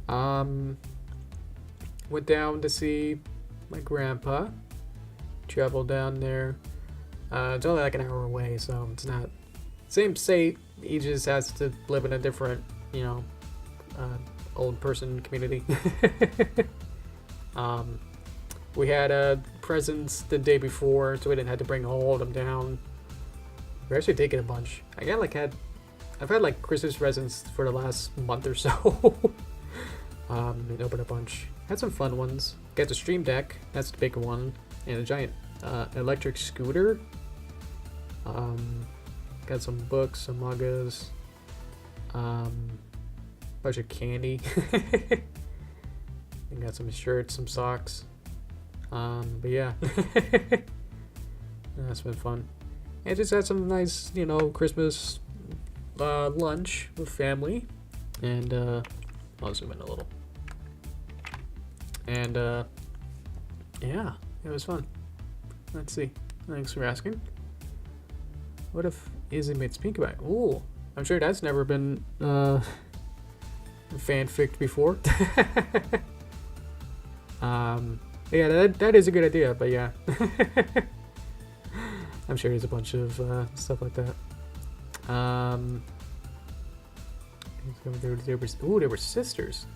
Went down to see my grandpa. Traveled down there. It's only like an hour away, so it's not same state. He just has to live in a different, you know, old person community. We had presents the day before, so we didn't have to bring all of them down. We're actually taking a bunch. I've had like Christmas presents for the last month or so. And opened a bunch. Had some fun ones. Got the Stream Deck, that's the big one, and a giant electric scooter. Got some books, some mangas, bunch of candy. And got some shirts, some socks. But yeah. That's been fun. And just had some nice, you know, Christmas lunch with family. And I'll zoom in a little. And yeah, it was fun. Let's see. Thanks for asking. What if Izzy made Pink about? Ooh, I'm sure that's never been fanfic before. Yeah, that is a good idea, but yeah. I'm sure there's a bunch of stuff like that. They were sisters.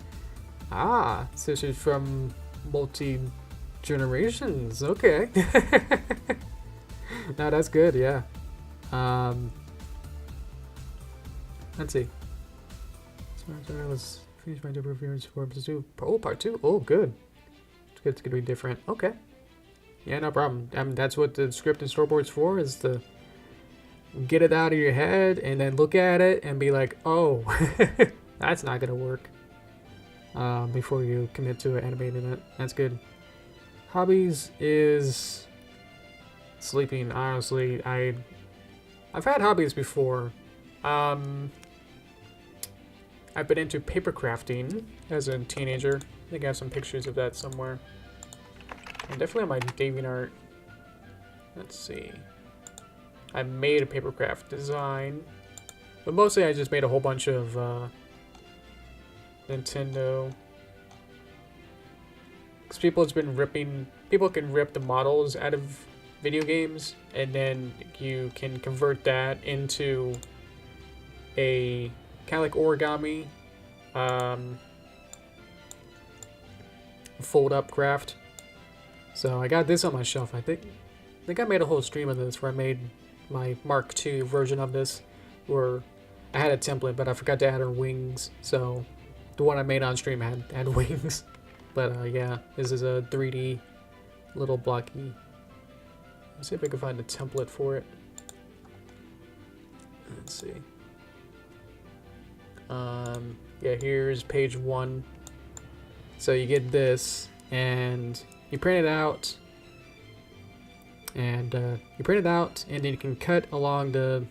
Ah, sisters from multi-generations. Okay. No, that's good, yeah. Let's see. Let's finish my Derpy Hooves for episode 2. Oh, part 2. Oh, good. It's gonna be different. Okay. Yeah, no problem. I mean, that's what the script and storyboard's for, is to get it out of your head and then look at it and be like, oh, that's not gonna work. Before you commit to animating it. That's good. Hobbies is sleeping. Honestly, I've had hobbies before. I've been into paper crafting as a teenager. I think I have some pictures of that somewhere. And definitely on my Deviantart. Let's see. I made a papercraft design, but mostly I just made a whole bunch of Nintendo. Because people can rip the models out of video games, and then you can convert that into a kind of like origami, fold up craft. So I got this on my shelf. I think I made a whole stream of this where I made my Mark II version of this, where I had a template, but I forgot to add her wings. So the one I made on stream had wings. But yeah, this is a 3D little blocky. Let's see if I can find a template for it. Let's see. Yeah, here's page 1. So you get this, and you print it out, and then you can cut along the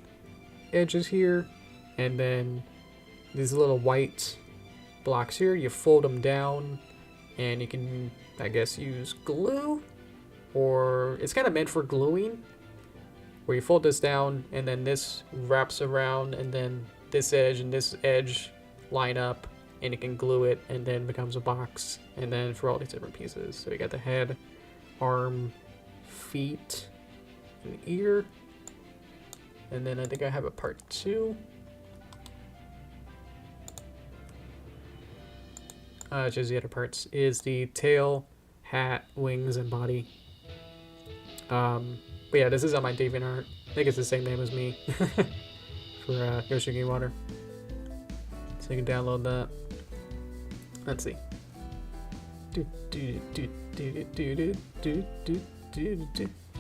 edges here, and then these little white blocks here, you fold them down, and you can, I guess, use glue, or it's kind of meant for gluing, where you fold this down, and then this wraps around, and then this edge and this edge line up, and you can glue it, and then becomes a box, and then for all these different pieces. So you got the head, arm, feet, an ear, and then I think I have a part 2. Just the other parts is the tail, hat, wings, and body. But yeah, this is on my Deviantart. I think it's the same name as me for Yoshi Greenwater. So you can download that. Let's see.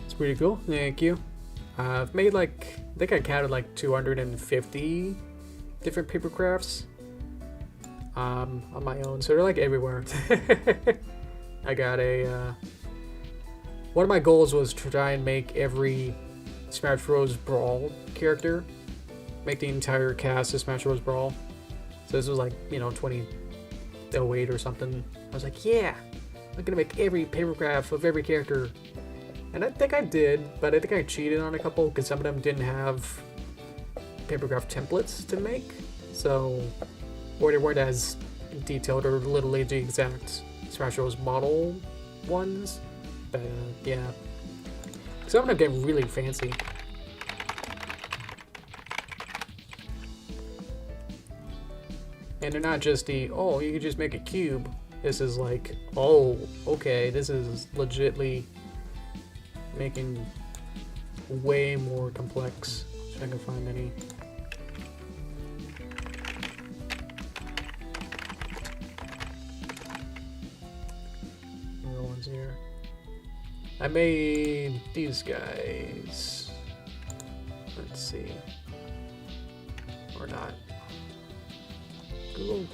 It's pretty cool. Thank you. I've made I think I counted 250 different paper crafts on my own. So they're everywhere. I got one of my goals was to try and make every Smash Bros. Brawl character. Make the entire cast of Smash Bros. Brawl. So this was 2008 or something. I was like, yeah, I'm gonna make every papercraft of every character. And I think I did, but I think I cheated on a couple because some of them didn't have papercraft templates to make. So, or they weren't as detailed or literally the exact Smash Bros. Model ones. But yeah. Some of them get really fancy. And they're not just oh, you can just make a cube. This is oh, okay, this is legitly making way more complex. If I can find any. Other ones here. I made these guys. Let's see. Or not. Google,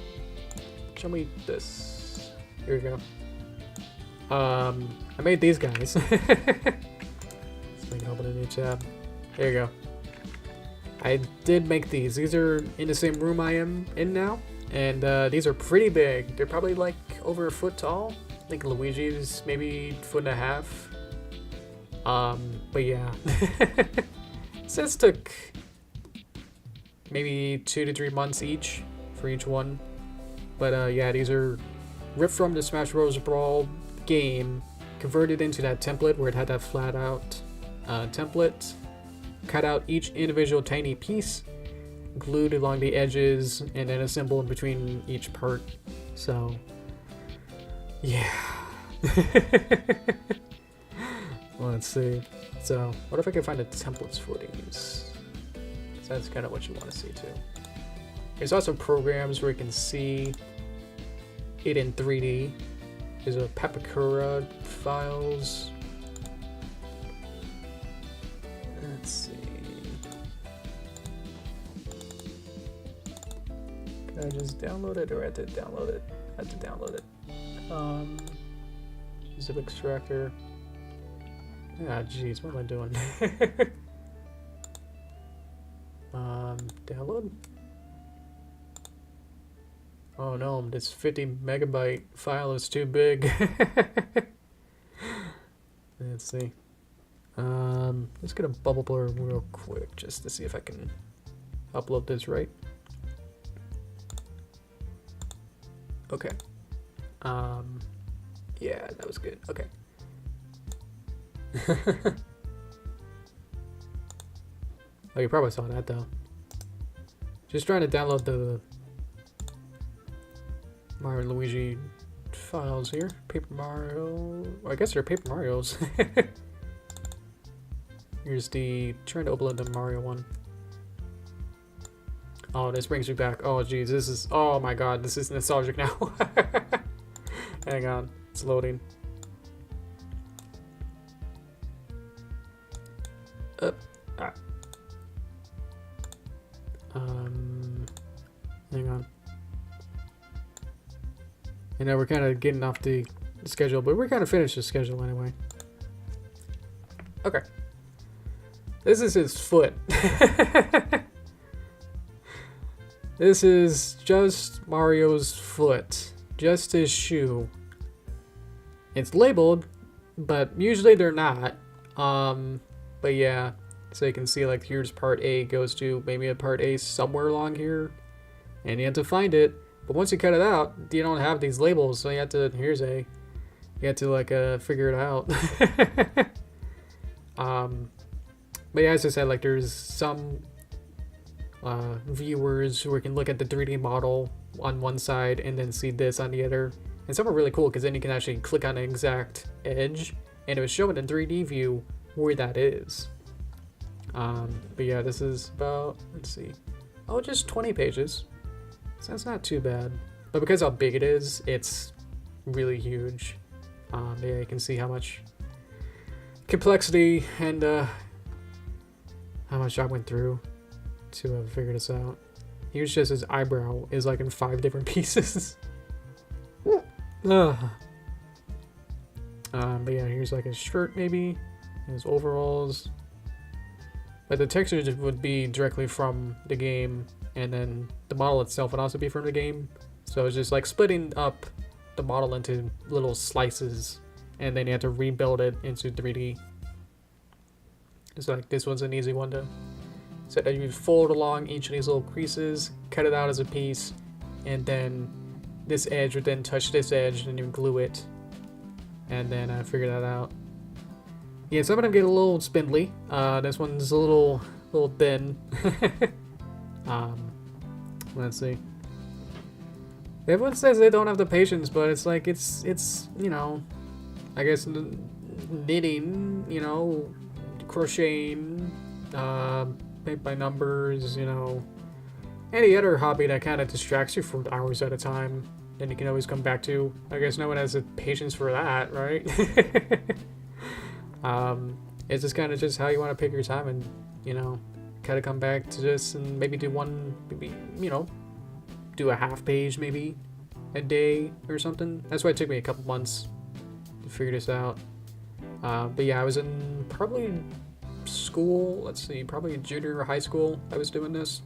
show me this. Here we go. I made these guys. Let's make it open a new tab. There you go. I did make these. These are in the same room I am in now, and these are pretty big. They're probably over a foot tall. I think Luigi's maybe 1.5 foot. But yeah. This took maybe 2 to 3 months each for each one. But yeah, these are ripped from the Smash Bros. Brawl game, converted into that template where it had that flat out template, cut out each individual tiny piece, glued along the edges, and then assembled in between each part. So yeah. Let's see. So what if I can find the templates for these? So that's kind of what you want to see too. There's also programs where you can see it in 3D. There's a Papakura files. Let's see. Can I just download it, or I have to download it? I have to download it. Zip extractor. Ah, jeez, what am I doing? Download. Oh no, this 50 megabyte file is too big. Let's see. Let's get a bubble blur real quick just to see if I can upload this right. Okay. Yeah, that was good. Okay. Oh, you probably saw that though. Just trying to download the Mario and Luigi files here. Paper Mario. Well, I guess they're Paper Marios. Here's trying to upload the Mario one. Oh, this brings me back. Oh, geez, this is. Oh my God, this is nostalgic now. Hang on, it's loading. Hang on. You know, we're kind of getting off the schedule, but we're kind of finished the schedule anyway. Okay. This is his foot. This is just Mario's foot. Just his shoe. It's labeled, but usually they're not. But yeah. So you can see, like, here's part A goes to maybe a part A somewhere along here. And you have to find it. But once you cut it out, you don't have these labels. So you have to, here's A. You have to, like, figure it out. But yeah, as I said, like, there's some viewers who can look at the 3D model on one side and then see this on the other. And some are really cool because then you can actually click on an exact edge and it will show in the 3D view where that is. But yeah, this is about, let's see, oh, just 20 pages. So that's not too bad. But because how big it is, it's really huge. Yeah, you can see how much complexity and how much I went through to figure this out. Here's just his eyebrow is like in 5 different pieces. But yeah, here's like his shirt maybe, his overalls. But the textures would be directly from the game, and then the model itself would also be from the game. So it's just like splitting up the model into little slices, and then you have to rebuild it into 3D. It's like this one's an easy one to set that you fold along each of these little creases, cut it out as a piece, and then this edge would then touch this edge, and you glue it, and then figure that out. Yeah, some of them get a little spindly. This one's a little thin. Let's see. Everyone says they don't have the patience, but it's like it's you know, I guess knitting, you know, crocheting, paint by numbers, you know, any other hobby that kind of distracts you for hours at a time, then you can always come back to. I guess no one has the patience for that, right? It's just kind of just how you want to pick your time and, you know, kind of come back to this and maybe do one, maybe, you know, do a half page maybe a day or something. That's why it took me a couple months to figure this out. But yeah, I was in probably school, let's see, probably junior or high school I was doing this.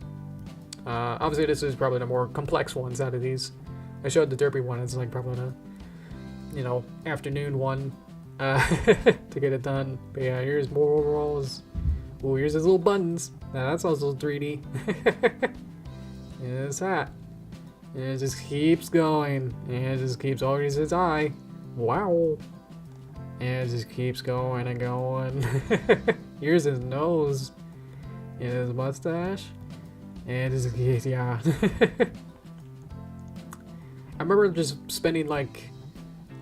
Obviously this is probably the more complex ones out of these. I showed the Derpy one, it's like probably you know, afternoon one to get it done. But yeah, here's more overalls. Oh, here's his little buttons. Now that's also 3D. Here's that. And it just keeps going. And it just keeps always his eye. Wow. And it just keeps going and going. Here's his nose. And his mustache. And it just, yeah. I remember just spending like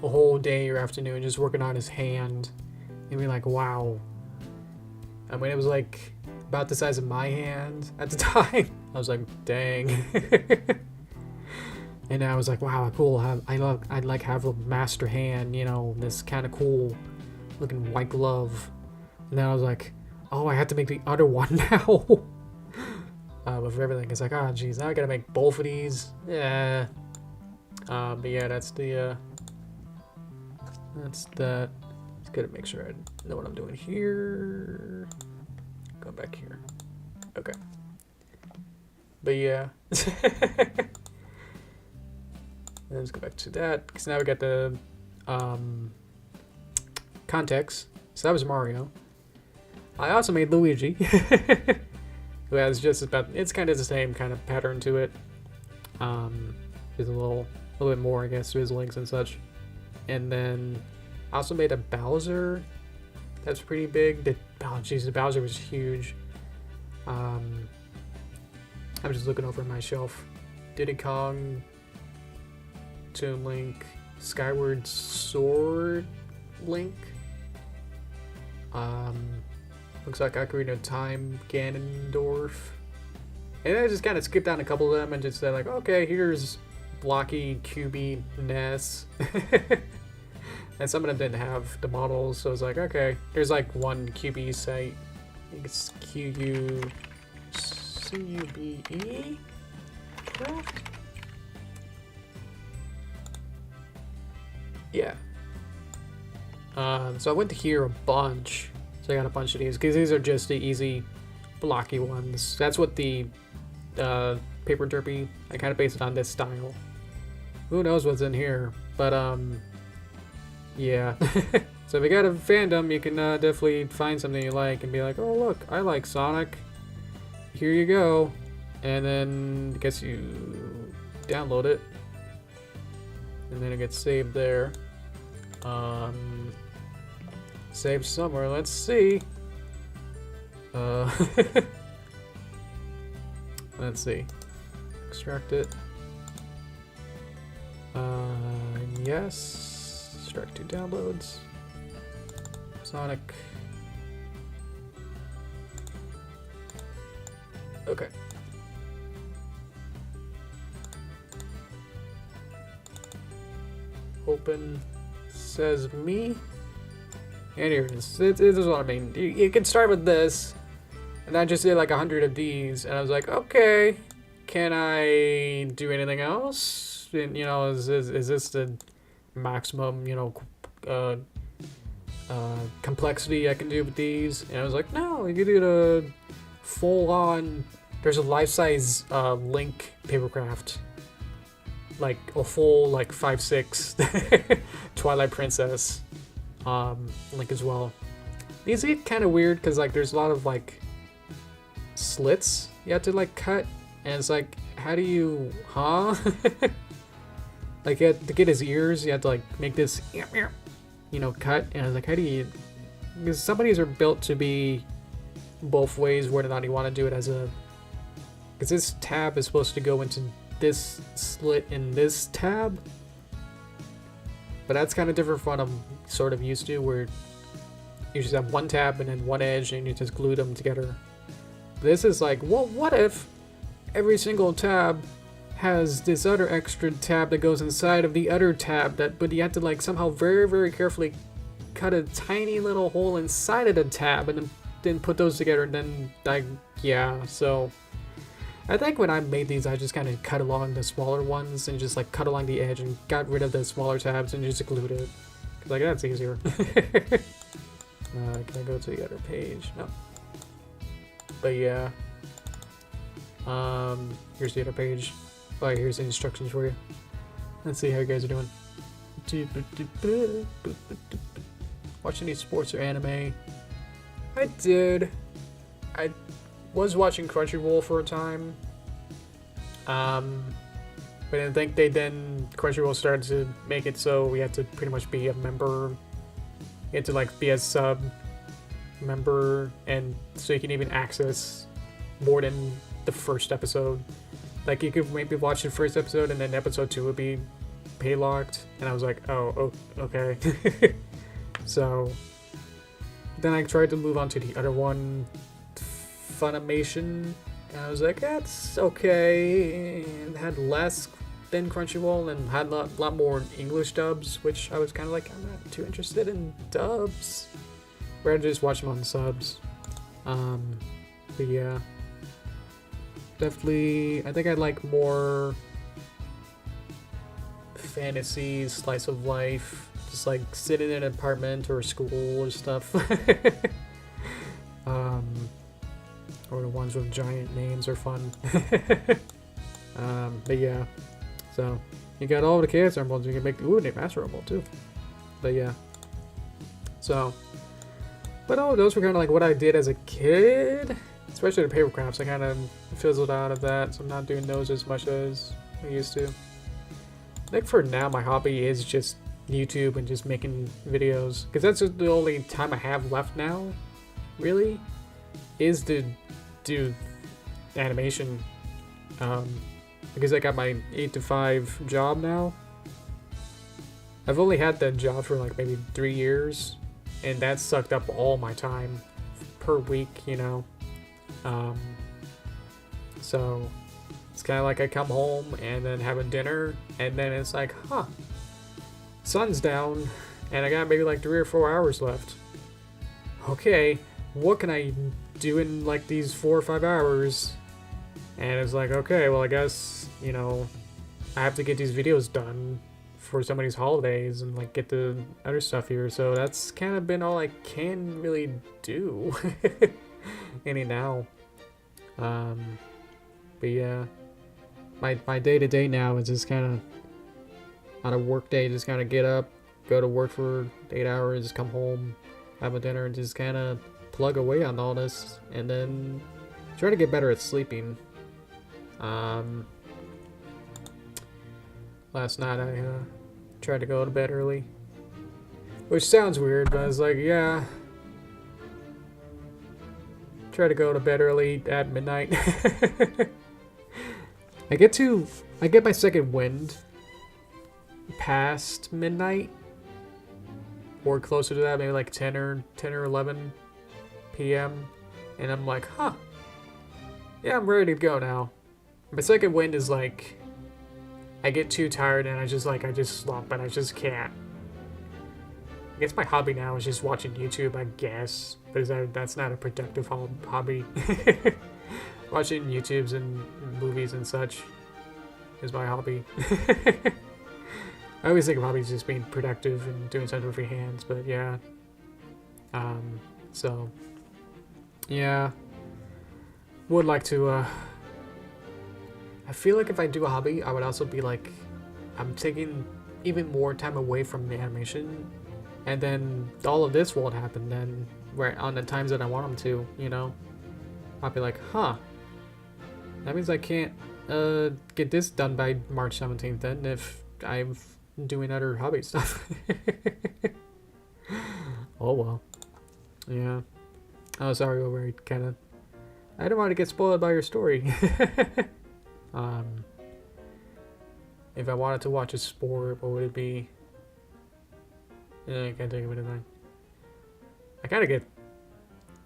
a whole day or afternoon just working on his hand. And being like, wow. I mean, it was like about the size of my hand at the time. I was like, dang. And I was like, wow, cool. I'd like have a master hand, you know, this kind of cool looking white glove. And then I was like, oh, I have to make the other one now. But for everything, it's like, oh, geez, now I gotta make both of these. Yeah. But yeah, that's the, that's that. Just gotta make sure I know what I'm doing here. Go back here. Okay. But yeah. Let's go back to that, because now we got the context. So that was Mario. I also made Luigi. Who has just about, it's kind of the same kind of pattern to it. There's a little bit more, I guess, to his links and such. And then I also made a Bowser. That's pretty big. Oh, jeez, the Bowser was huge. I'm just looking over my shelf. Diddy Kong, Toon Link, Skyward Sword Link. Looks like Ocarina of Time, Ganondorf. And I just kind of skipped down a couple of them and just said like, okay, here's blocky, cubey, Ness. And some of them didn't have the models, so I was like, okay, there's like one QB site. I think it's QUCUBE craft? Yeah. So I went to here a bunch. So I got a bunch of these, because these are just the easy blocky ones. That's what the paper derpy, I kind of based it on this style. Who knows what's in here, but yeah. So if you got a fandom, you can definitely find something you like and be like, oh look, I like Sonic. Here you go. And then I guess you download it. And then it gets saved there. Saved somewhere, let's see. Let's see. Extract it. Yes. Extract to downloads. Sonic. Okay. Open. Says me. And here it is. This is what I mean. You can start with this. And I just did like 100 of these. And I was like, okay. Can I do anything else? And, you know, is this the maximum, you know, complexity I can do with these? And I was like, no, you can do the full on. There's a life-size Link papercraft. Like a full, like 5/6 Twilight Princess Link as well. These get kind of weird because like there's a lot of like slits you have to like cut, and it's like, how do you, like you have to get his ears, you have to like make this, you know, cut, and I was like, how do you, because some of these are built to be both ways, whether or not you want to do it as a, because this tab is supposed to go into this slit in this tab, but that's kind of different from what I'm sort of used to, where you just have one tab and then one edge and you just glue them together. This is like, well, what if every single tab has this other extra tab that goes inside of the other tab, that, but you have to like somehow very, very carefully cut a tiny little hole inside of the tab and then put those together, and then like, yeah, so I think when I made these, I just kind of cut along the smaller ones and just like cut along the edge and got rid of the smaller tabs and just glued it. Like, that's easier. Can I go to the other page? No. But yeah. Here's the other page. Oh, here's the instructions for you. Let's see how you guys are doing. Watch any sports or anime? I did. I was watching Crunchyroll for a time. But I think Crunchyroll started to make it so we had to pretty much be a member. You had to like be a sub member, and so you can even access more than the first episode. Like you could maybe watch the first episode and then episode 2 would be pay locked, and I was like, oh okay. So then I tried to move on to the other one, Funimation, and I was like, that's okay. It had less than Crunchyroll and had a lot more English dubs, which I was kind of like, I'm not too interested in dubs. Rather just watch them on subs. But yeah, definitely, I think I like more fantasy, slice of life, just like sitting in an apartment or school or stuff. Or the ones with giant names are fun. But yeah, so you got all the character emblems. You can make the master emblem too. But yeah, so but all those were kind of like what I did as a kid, especially the paper crafts. I kind of fizzled out of that, so I'm not doing those as much as I used to. I think for now my hobby is just YouTube and just making videos, because that's just the only time I have left now, really, is to do animation. Because I got my 8 to 5 job now. I've only had that job for like maybe 3 years, and that sucked up all my time per week, you know. So it's kind of like I come home and then have a dinner, and then it's like, sun's down, and I got maybe like 3 or 4 hours left. Okay, what can I do in like these 4 or 5 hours? And it's like, okay, well, I guess, you know, I have to get these videos done for somebody's holidays and like get the other stuff here. So that's kind of been all I can really do any now. But yeah, my day-to-day now is just kind of on a work day, just kind of get up, go to work for 8 hours, come home, have a dinner, and just kind of plug away on all this, and then try to get better at sleeping. Last night I tried to go to bed early, which sounds weird, but I was like, yeah, try to go to bed early at midnight. I get my second wind past midnight, or closer to that, maybe like 10 or 11 p.m. and I'm like, yeah, I'm ready to go now. My second wind is like, I get too tired and I just slump and I just can't. I guess my hobby now is just watching YouTube, I guess, but that's not a productive hobby. Watching YouTubes and movies and such is my hobby. I always think of hobbies just being productive and doing something with your hands, but yeah. So, yeah. Would like to, I feel like if I do a hobby, I would also be like, I'm taking even more time away from the animation, and then all of this won't happen then, where on the times that I want them to, you know? I'll be like, that means I can't get this done by March 17th then, if I'm doing other hobby stuff. Oh well. Yeah. Oh, sorry, over kind of. I didn't want to get spoiled by your story. If I wanted to watch a sport, what would it be? I can't think of anything. I kind of get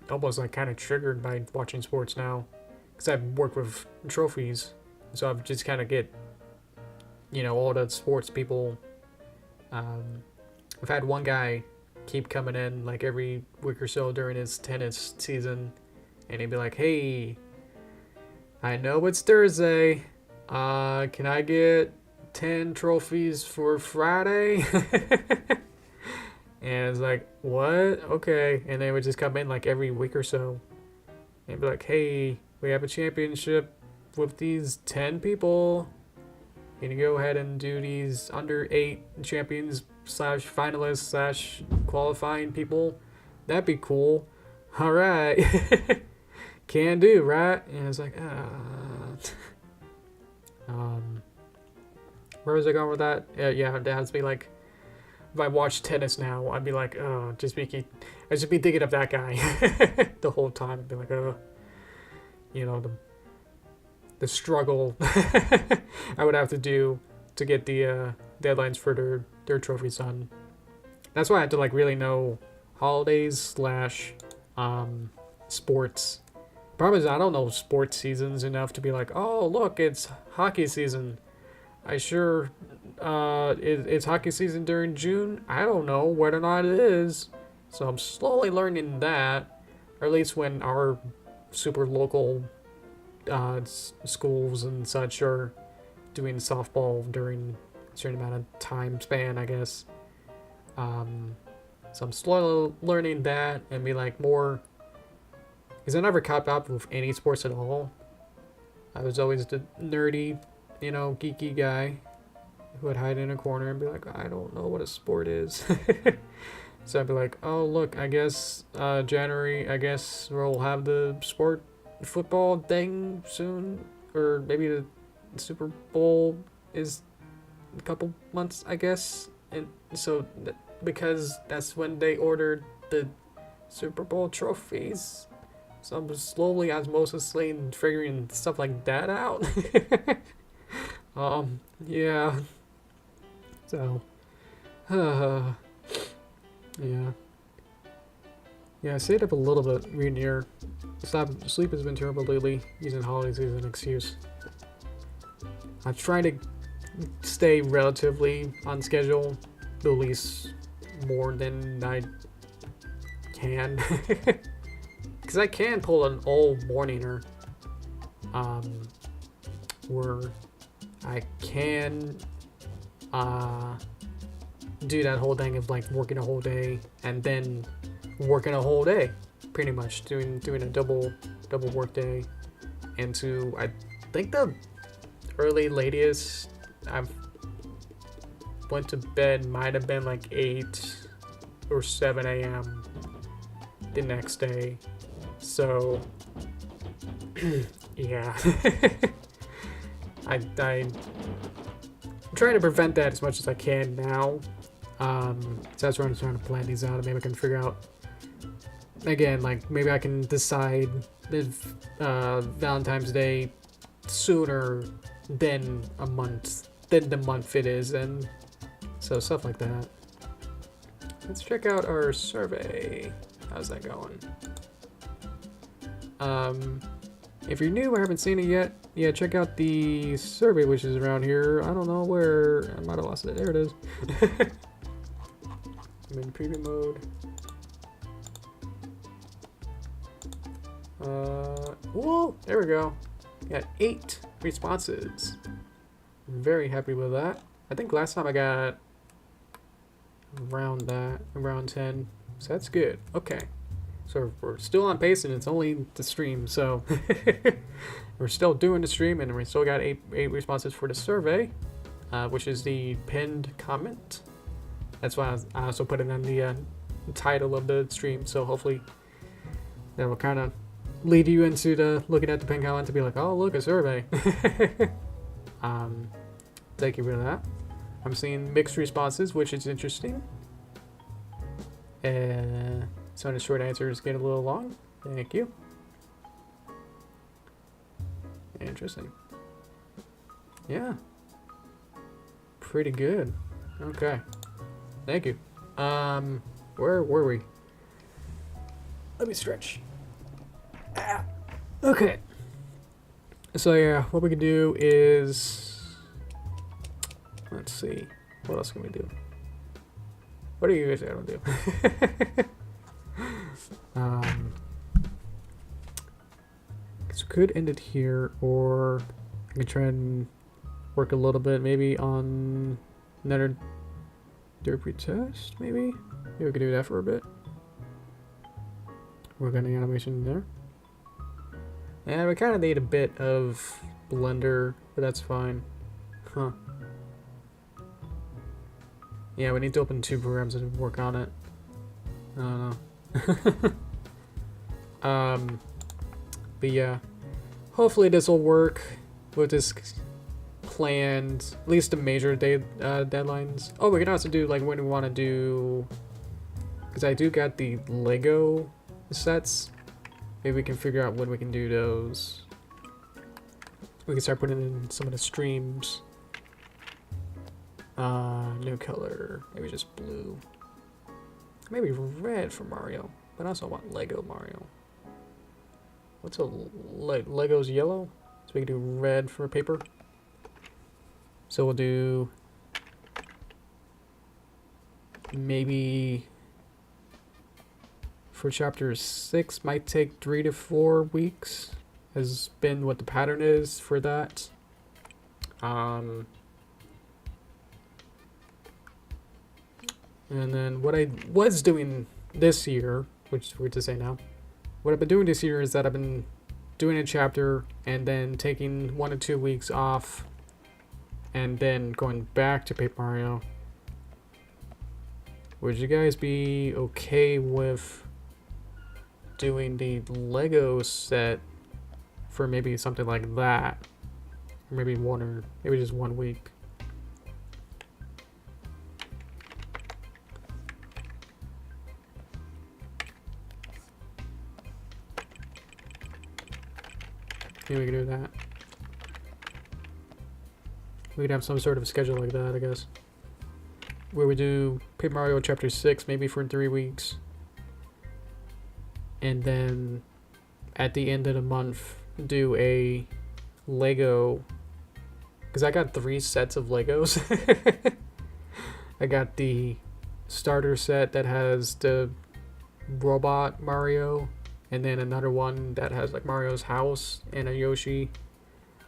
almost like kind of triggered by watching sports now, because I've worked with trophies, so I've just kind of get, you know, all the sports people. I've had one guy keep coming in like every week or so during his tennis season, and he'd be like, "Hey, I know it's Thursday. Can I get 10 trophies for Friday?" And it's like, what? Okay. And they would just come in like every week or so and be like, "Hey, we have a championship with these 10 people. Can you go ahead and do these under 8 champions slash finalists slash qualifying people. That'd be cool. All right. Can do, right? And it's like, where was I going with that? Yeah, it has to be like, if I watch tennis now, I'd be like, I'd just be thinking of that guy the whole time. I'd be like, you know, the struggle I would have to do to get the deadlines for their trophies done. That's why I have to like really know holidays slash sports. Problem is I don't know sports seasons enough to be like, oh look, it's hockey season. It's hockey season during June. I don't know whether or not it is. So I'm slowly learning that, or at least when our super local schools and such are doing softball during a certain amount of time span, I guess. So I'm slowly learning that and be like more, because I never caught up with any sports at all. I was always the nerdy, geeky guy who would hide in a corner and be like, I don't know what a sport is. So I'd be like, oh look, I guess January, I guess we'll have the football thing soon, or maybe the Super Bowl is a couple months, I guess. And so because that's when they ordered the Super Bowl trophies, so I'm slowly osmosisly figuring stuff like that out. Yeah. So, yeah. Yeah, I stayed up a little bit reading here. Sleep has been terrible lately, using holidays as an excuse. I'm trying to stay relatively on schedule, at least more than I can. Because I can pull an all morninger, where I can do that whole thing of like working a whole day and then working a whole day, pretty much doing a double work day. And I think the latest I've went to bed might have been like 8 or 7 a.m. the next day. So yeah. I'm trying to prevent that as much as I can now. So that's why I'm trying to plan these out, and maybe I can figure out again, like maybe I can decide if Valentine's Day sooner than the month it is, and so stuff like that. Let's check out our survey. How's that going? If you're new or haven't seen it yet, yeah, check out the survey, which is around here. I don't know where. I might have lost it. There it is. I'm in preview mode. Whoa, there we go. Got 8 responses. I'm very happy with that. I think last time I got around 10. So that's good. Okay. So we're still on pace, and it's only the stream, so we're still doing the stream, and we still got 8 responses for the survey, which is the pinned comment. That's why I also put it on the title of the stream, so hopefully that will kind of lead you into looking at the pinned comment to be like, oh, look, a survey. Thank you for that. I'm seeing mixed responses, which is interesting. So the short answers get a little long. Thank you. Interesting. Yeah. Pretty good. Okay. Thank you. Where were we? Let me stretch. Ah. Okay. So yeah, what we can do is, let's see. What else can we do? What do you guys gonna do? So could end it here, or I could try and work a little bit maybe on another Derpy test, maybe? Maybe we could do that for a bit. Work on the animation there. And we kind of need a bit of Blender, but that's fine. Huh. Yeah, we need to open 2 programs and work on it. I don't know. But yeah, hopefully this will work with this planned, at least the major deadlines. Oh, we can also do like when we want to do, because I do got the Lego sets. Maybe we can figure out when we can do those. We can start putting in some of the streams. New color, maybe just blue. Maybe red for Mario, but I also want Lego Mario. What's a Lego's yellow? So we can do red for paper. So we'll do maybe for chapter 6 might take 3 to 4 weeks. Has been what the pattern is for that. And then what I was doing this year, which is weird to say now, what I've been doing this year is that I've been doing a chapter and then taking 1 to 2 weeks off and then going back to Paper Mario. Would you guys be okay with doing the Lego set for maybe something like that? Or maybe just 1 week. Maybe we can do that. We could have some sort of schedule like that, I guess. Where we do Paper Mario Chapter 6 maybe for 3 weeks. And then at the end of the month, do a Lego. Because I got 3 sets of Legos. I got the starter set that has the robot Mario. And then another one that has like Mario's house and a Yoshi.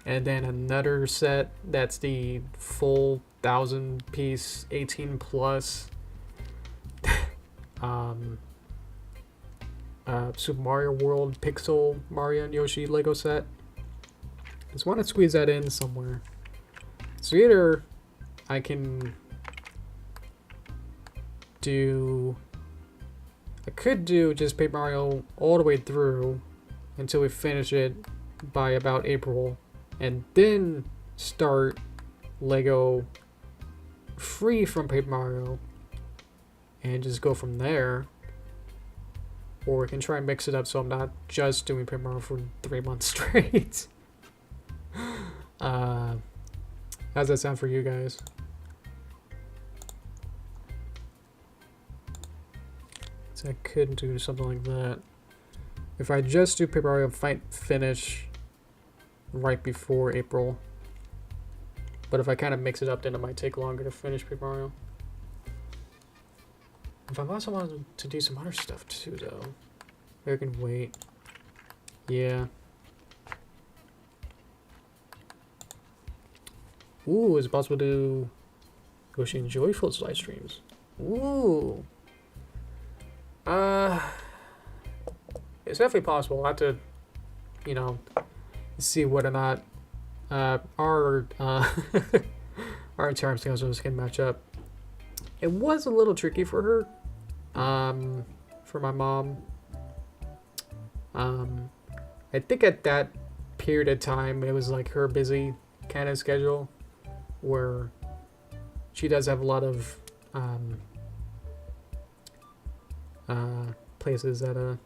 And then another set that's the full 1,000-piece 18 plus Super Mario World Pixel Mario and Yoshi Lego set. Just want to squeeze that in somewhere. So either I can do, I could do just Paper Mario all the way through until we finish it by about April, and then start Lego free from Paper Mario and just go from there. Or we can try and mix it up so I'm not just doing Paper Mario for 3 months straight. How's that sound for you guys? So I could do something like that. If I just do Paper Mario Fight finish right before April. But if I kind of mix it up, then it might take longer to finish Paper Mario. If I also wanted to do some other stuff too, though, maybe I can wait. Yeah. Ooh, is it possible to do Yoshi and Joyful's live streams? Ooh. It's definitely possible. I have to, you know, see whether or not our time schedules can match up. It was a little tricky for her, for my mom. I think at that period of time, it was like her busy kind of schedule, where she does have a lot of places that I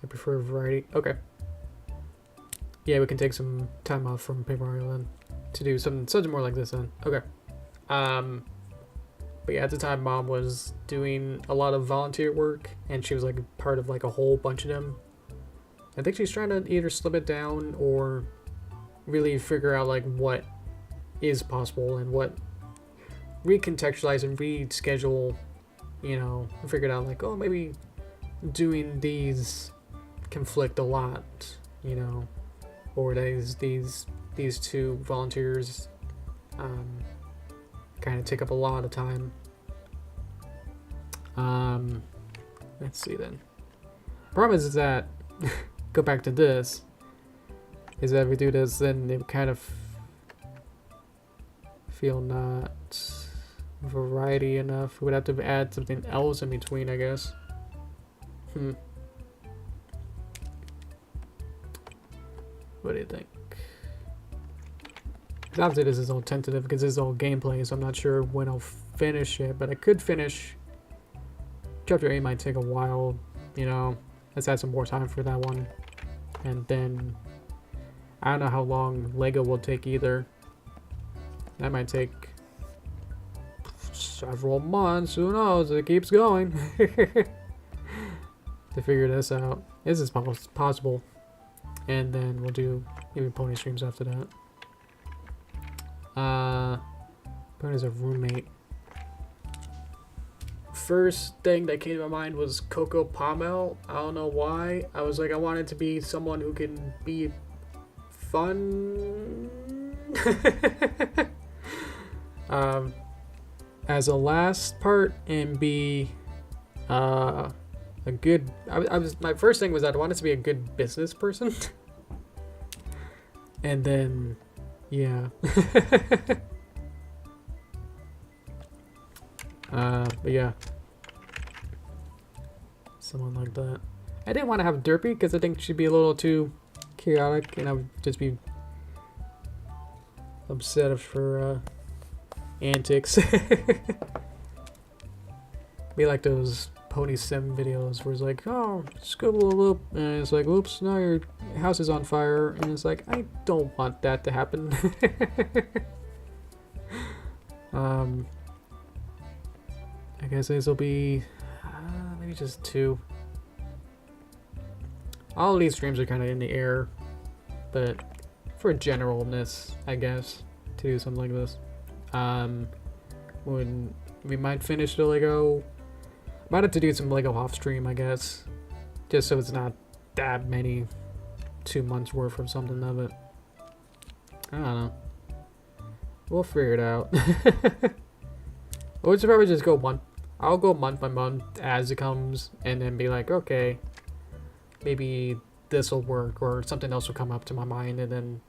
prefer variety. Okay. Yeah, we can take some time off from Paper Mario then to do something more like this then. Okay. But yeah, at the time, Mom was doing a lot of volunteer work, and she was like part of like a whole bunch of them. I think she's trying to either slim it down or really figure out like what is possible and what recontextualize and reschedule, you know, and figured out like, oh, maybe doing these conflict a lot, you know, or these two volunteers kind of take up a lot of time. Let's see then. Problem is that go back to this, is that if we do this, then it kind of feel not variety enough. We would have to add something else in between, I guess. What do you think? Obviously this is all tentative because this is all gameplay, so I'm not sure when I'll finish it, but I could finish. Chapter 8 might take a while, you know. Let's add some more time for that one. And then I don't know how long Lego will take either. That might take several months, who knows, it keeps going. To figure this out. This is possible. And then we'll do maybe pony streams after that. Pony's a roommate. First thing that came to my mind was Coco Pommel. I don't know why. I was like, I wanted to be someone who can be fun. As a last part, and be a good. My first thing was that I wanted to be a good business person. And then, yeah. But yeah. Someone like that. I didn't want to have Derpy because I think she'd be a little too chaotic and I would just be upset of her antics. Be like those Pony Sim videos where it's like, oh, scribble a loop, and it's like, oops, now your house is on fire, and it's like, I don't want that to happen. I guess this will be maybe just 2. All of these streams are kind of in the air, but for generalness, I guess, to do something like this. When we might finish the Lego, might have to do some Lego off stream, I guess, just so it's not that many 2 months worth or something of it. I don't know. We'll figure it out. We'll just probably just go I'll go month by month as it comes, and then be like, okay, maybe this will work, or something else will come up to my mind, and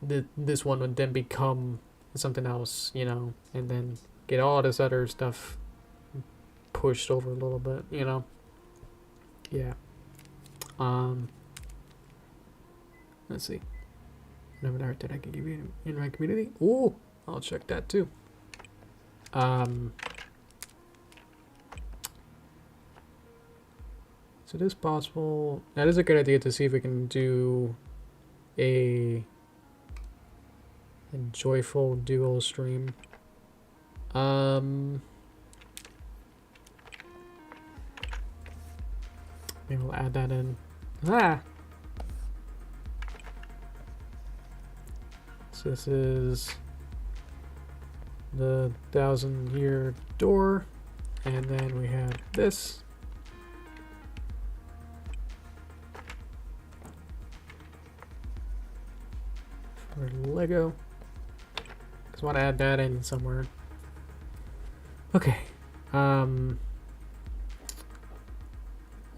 then this one would then become something else, you know, and then get all this other stuff pushed over a little bit, you know. Yeah. Let's see. Another art that I can give you in my community. Ooh, I'll check that too. So it is possible. That is a good idea to see if we can do a joyful duo stream. Maybe we'll add that in. Ah! So this is the 1,000-year door, and then we have this. For Lego. Just want to add that in somewhere. Okay. I'm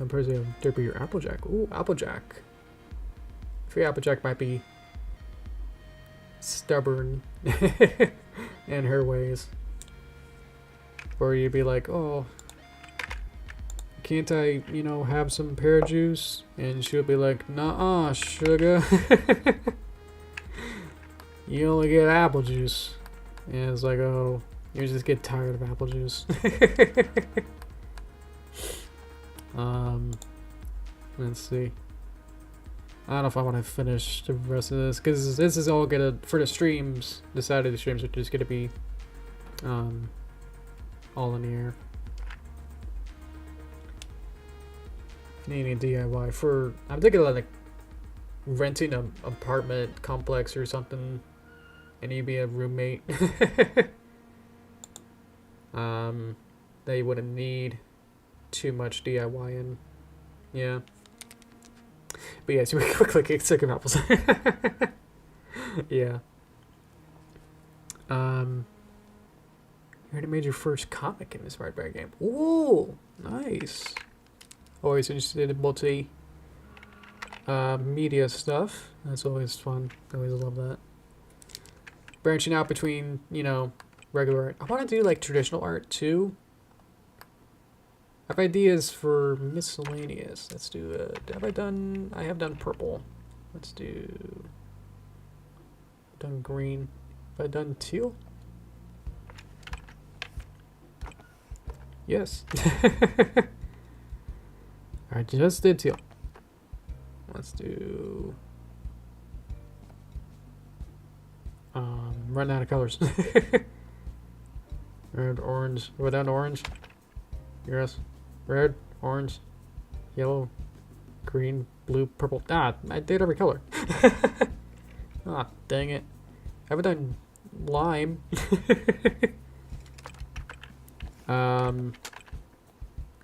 presuming Derpy or Applejack. Ooh, Applejack. Free Applejack might be stubborn in her ways. Or you'd be like, oh, can't I, you know, have some pear juice? And she'll be like, nah, sugar. You only get apple juice. And it's like, oh, you just get tired of apple juice. Let's see. I don't know if I want to finish the rest of this, because this is all gonna, for the streams, the Saturday streams are just gonna be all in the air. Needing DIY for, I'm thinking of like renting an apartment complex or something, and you'd be a roommate. They wouldn't need too much DIY in. Yeah. But yeah, so we quickly get sick of apples. Yeah. You already made your first comic inspired by a game. Ooh, nice. Always interested in multi media stuff. That's always fun. I always love that. branching out between, you know, regular art. I want to do like traditional art too. I have ideas for miscellaneous. Let's do, I have done purple. Let's do, done green. Have I done teal? Yes. I just did teal. Let's do, running out of colors. Red, orange. Go down to orange. Yes. Red, orange, yellow, green, blue, purple. Ah, I did every color. Ah, dang it. I haven't done lime.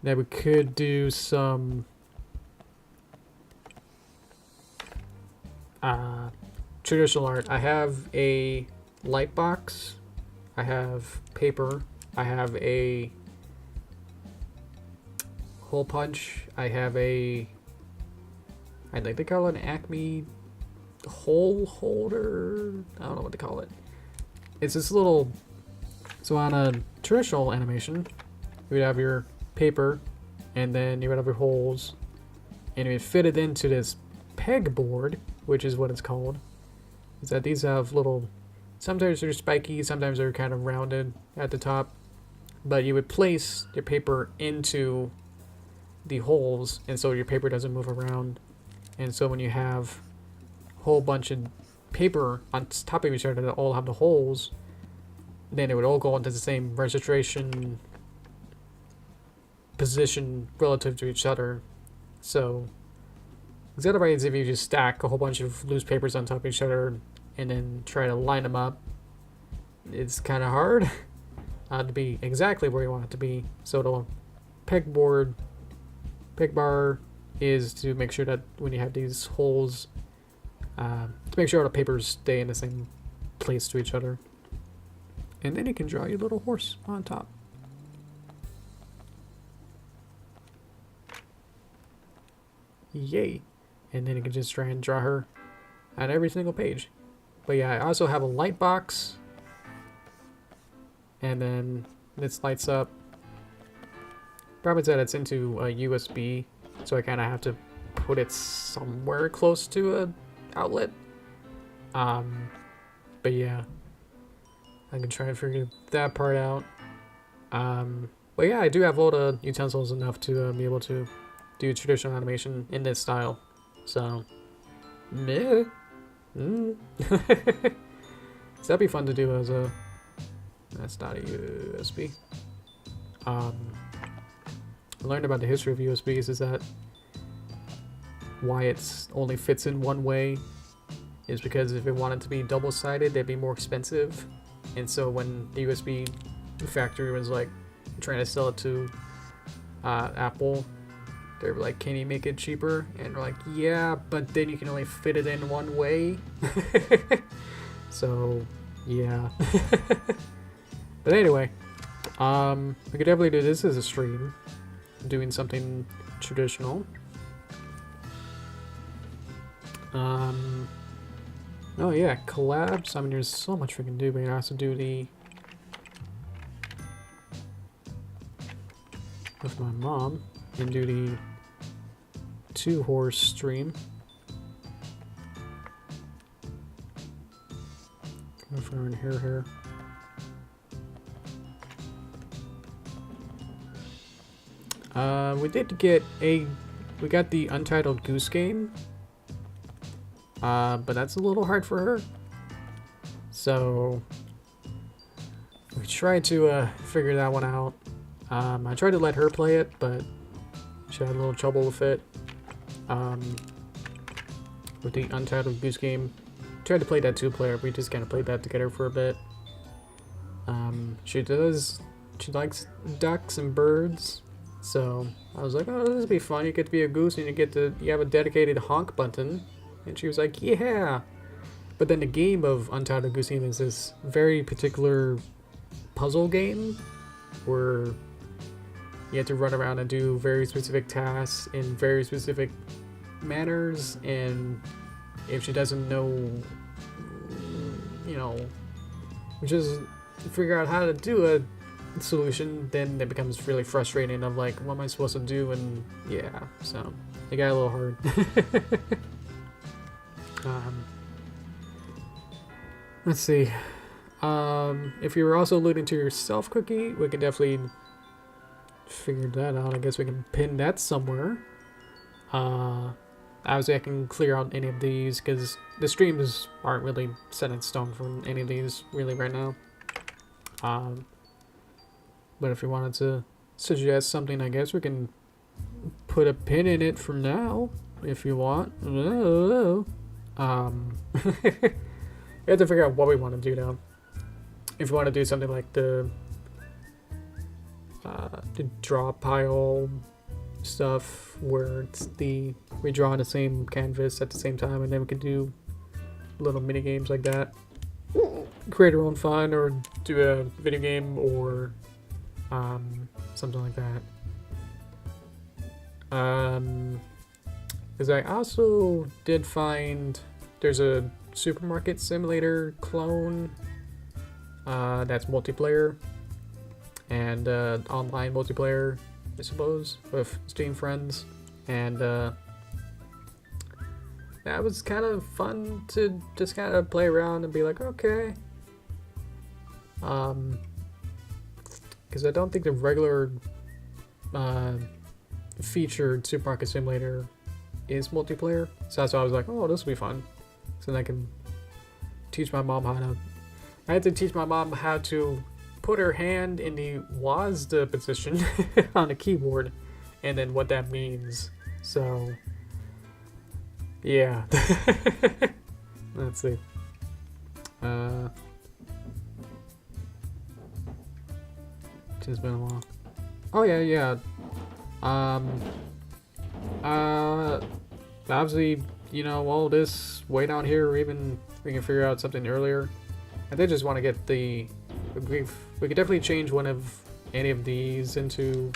Now we could do some traditional art. I have a light box. I have paper. I have a hole punch. I have a, I'd like to call it an Acme hole holder. I don't know what to call it. It's this little, so on a traditional animation, you would have your paper, and then you would have your holes, and you would fit it into this pegboard, which is what it's called. Is that these have little, sometimes they're spiky, sometimes they're kind of rounded at the top, but you would place your paper into the holes, and so your paper doesn't move around. And so when you have a whole bunch of paper on top of each other that all have the holes, then it would all go into the same registration position relative to each other. So the other way is if you just stack a whole bunch of loose papers on top of each other and then try to line them up, it's kind of hard to be exactly where you want it to be. So the peg bar is to make sure that when you have these holes, to make sure all the papers stay in the same place to each other. And then you can draw your little horse on top. Yay. And then you can just try and draw her on every single page. But yeah, I also have a light box. And then this lights up. Problem is that it's into a USB, so I kind of have to put it somewhere close to a outlet. But yeah, I can try and figure that part out. But yeah, I do have all the utensils enough to be able to do traditional animation in this style. So, meh. So that'd be fun to do as a. That's not a USB. I learned about the history of USBs is that why it's only fits in one way is because if it wanted to be double-sided, they'd be more expensive. And so when the USB factory was like trying to sell it to Apple, they were like, can you make it cheaper? And we're like, yeah, but then you can only fit it in one way. So, yeah. But anyway, we could definitely do this as a stream, doing something traditional. Oh yeah, collabs. I mean, there's so much we can do, but you can also do the with my mom and do the 2-horse stream. Go for an hair. We did get we got the Untitled Goose Game, but that's a little hard for her. So we tried to figure that one out. I tried to let her play it, but she had a little trouble with it. With the Untitled Goose Game, tried to play that 2-player. We just kind of played that together for a bit. She likes ducks and birds. So I was like, oh, this would be fun. You get to be a goose and you have a dedicated honk button. And she was like, yeah. But then the game of Untitled Goose Game is this very particular puzzle game where you have to run around and do very specific tasks in very specific manners. And if she doesn't know, which is figure out how to do a solution, then it becomes really frustrating of like, what am I supposed to do? And yeah, so it got a little hard. Let's see. If you were also alluding to your self cookie, we can definitely figure that out. I guess we can pin that somewhere. Obviously I can clear out any of these because the streams aren't really set in stone for any of these really right now. But if you wanted to suggest something, I guess we can put a pin in it for now, if you want. You have to figure out what we want to do now. If you want to do something like the draw pile stuff, where it's we draw on the same canvas at the same time, and then we can do little mini games like that. Create our own fun, or do a video game, or something like that. Because I also did find there's a supermarket simulator clone that's multiplayer and online multiplayer, I suppose, with Steam friends, and that was kind of fun to just kind of play around and be like, okay. Because I don't think the regular featured supermarket simulator is multiplayer, so that's why I was like, oh, this will be fun. So then I can teach my mom how to. I had to teach my mom how to put her hand in the WASD position on the keyboard, and then what that means. So, yeah. Let's see. It's been a while. Oh yeah. Obviously, you know, all this way down here, or even we can figure out something earlier. I did just want to get the. We could definitely change one of any of these into.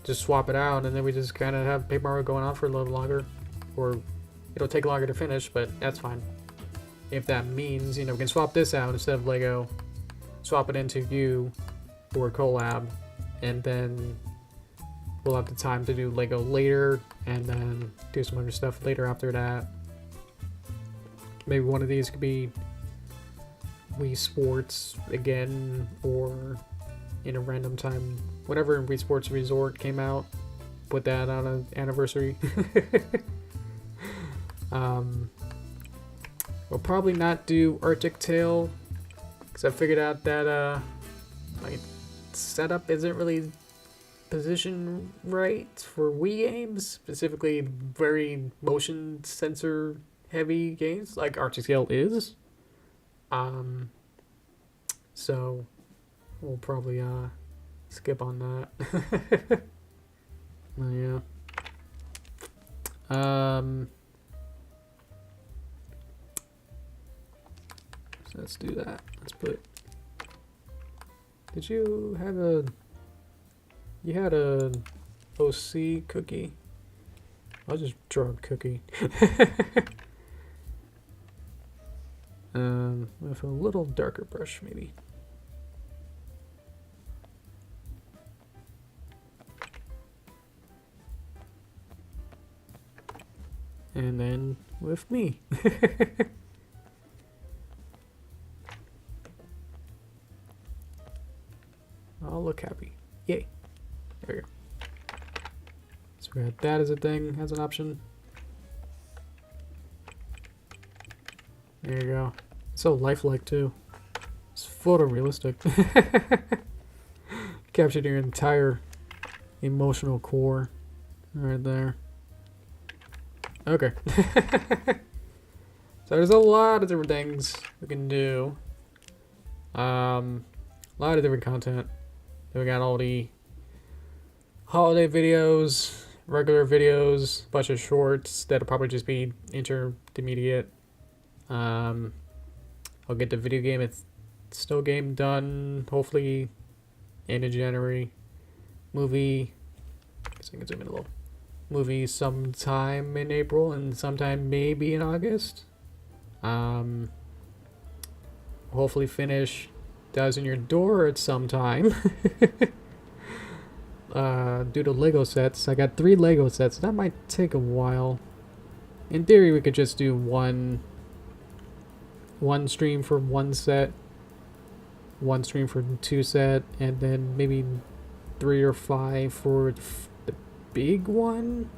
Just swap it out, and then we just kind of have Paper Mario going on for a little longer, or it'll take longer to finish, but that's fine. If that means, you know, we can swap this out instead of Lego, swap it into you or collab, and then we'll have the time to do Lego later, and then do some other stuff later after that. Maybe one of these could be Wii Sports again, or in a random time, whenever Wii Sports Resort came out, put that on an anniversary. We'll probably not do Arctic Tail, because I figured out that my setup isn't really positioned right for Wii games, specifically very motion sensor heavy games like Arctic Tail is. So we'll probably skip on that. Well, yeah. So let's do that. Let's put. Did you have a? You had a OC cookie. I'll just draw a cookie. With a little darker brush, maybe. And then with me. I'll look happy. Yay. There we go. So we got that as a thing, as an option. There you go. So lifelike too. It's photorealistic. Captured your entire emotional core right there. Okay. So there's a lot of different things we can do. A lot of different content. Then we got all the holiday videos, regular videos, a bunch of shorts that'll probably just be intermediate. I'll get the video game, it's still game done, hopefully end of January. Movie, I guess I can zoom in a little. Movie sometime in April and sometime maybe in August. hopefully finish Does in Your Door at some time. Do the Lego sets. I got 3 Lego sets. That might take a while. In theory, we could just do one stream for 1 set, 1 stream for 2 set, and then maybe 3 or 5 for the big one.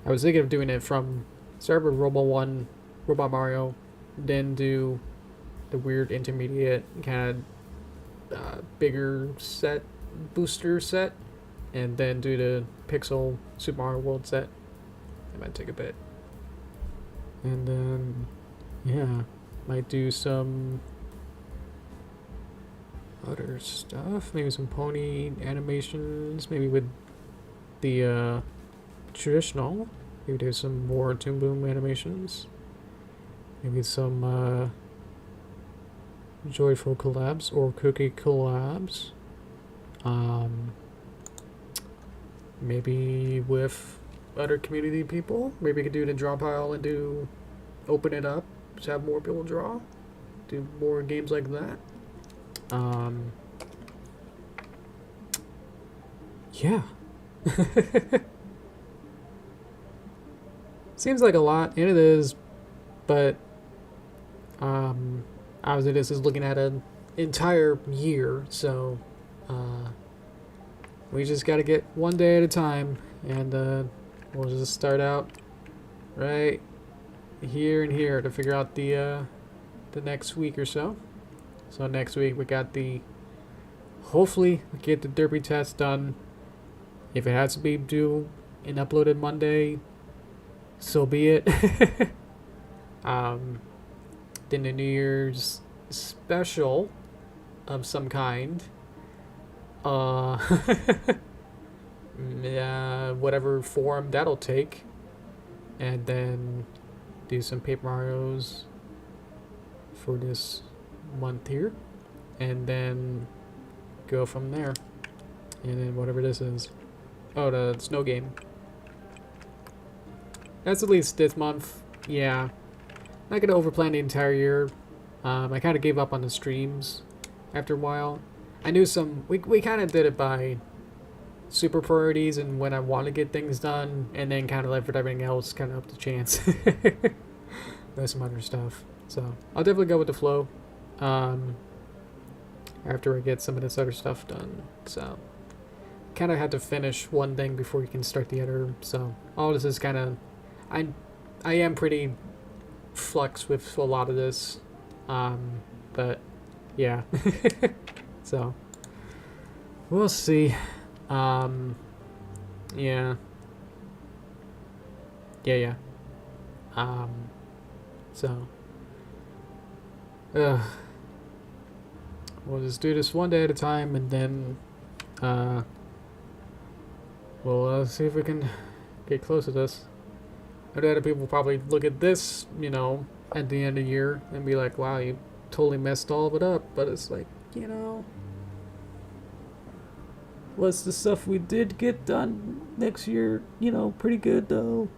I was thinking of doing it from start with Robot Mario, then do the weird intermediate kind of bigger set, booster set, and then do the Pixel Super Mario World set. It might take a bit. And then, yeah, might do some other stuff. Maybe some pony animations, maybe with the traditional. Maybe do some more Toon Boom animations. Maybe some Joyful collabs or Cookie collabs. Maybe with other community people. Maybe we could do the draw pile and open it up to have more people draw. Do more games like that. Yeah. Seems like a lot, and it is, but obviously this is looking at an entire year, so we just got to get one day at a time, and we'll just start out right here and here to figure out the next week or so. So next week we got hopefully get the Derpy test done. If it has to be due and uploaded Monday, so be it. Then the New Year's special of some kind. Whatever form that'll take. And then do some Paper Marios for this month here. And then go from there. And then whatever this is. Oh, the snow game. That's at least this month. Yeah. Not gonna overplan the entire year. I kind of gave up on the streams after a while. I knew we kind of did it by super priorities and when I want to get things done, and then kind of left everything else kind of up to chance. There's some other stuff. So I'll definitely go with the flow after I get some of this other stuff done. So kind of had to finish one thing before you can start the other. So all this is kind of, I am pretty flux with a lot of this, but yeah. So we'll see. Yeah. So we'll just do this one day at a time, and then we'll see if we can get close to this. I know other people probably look at this, you know, at the end of the year and be like, wow, you totally messed all of it up. But it's like, you know, what's the stuff we did get done next year, you know, pretty good though.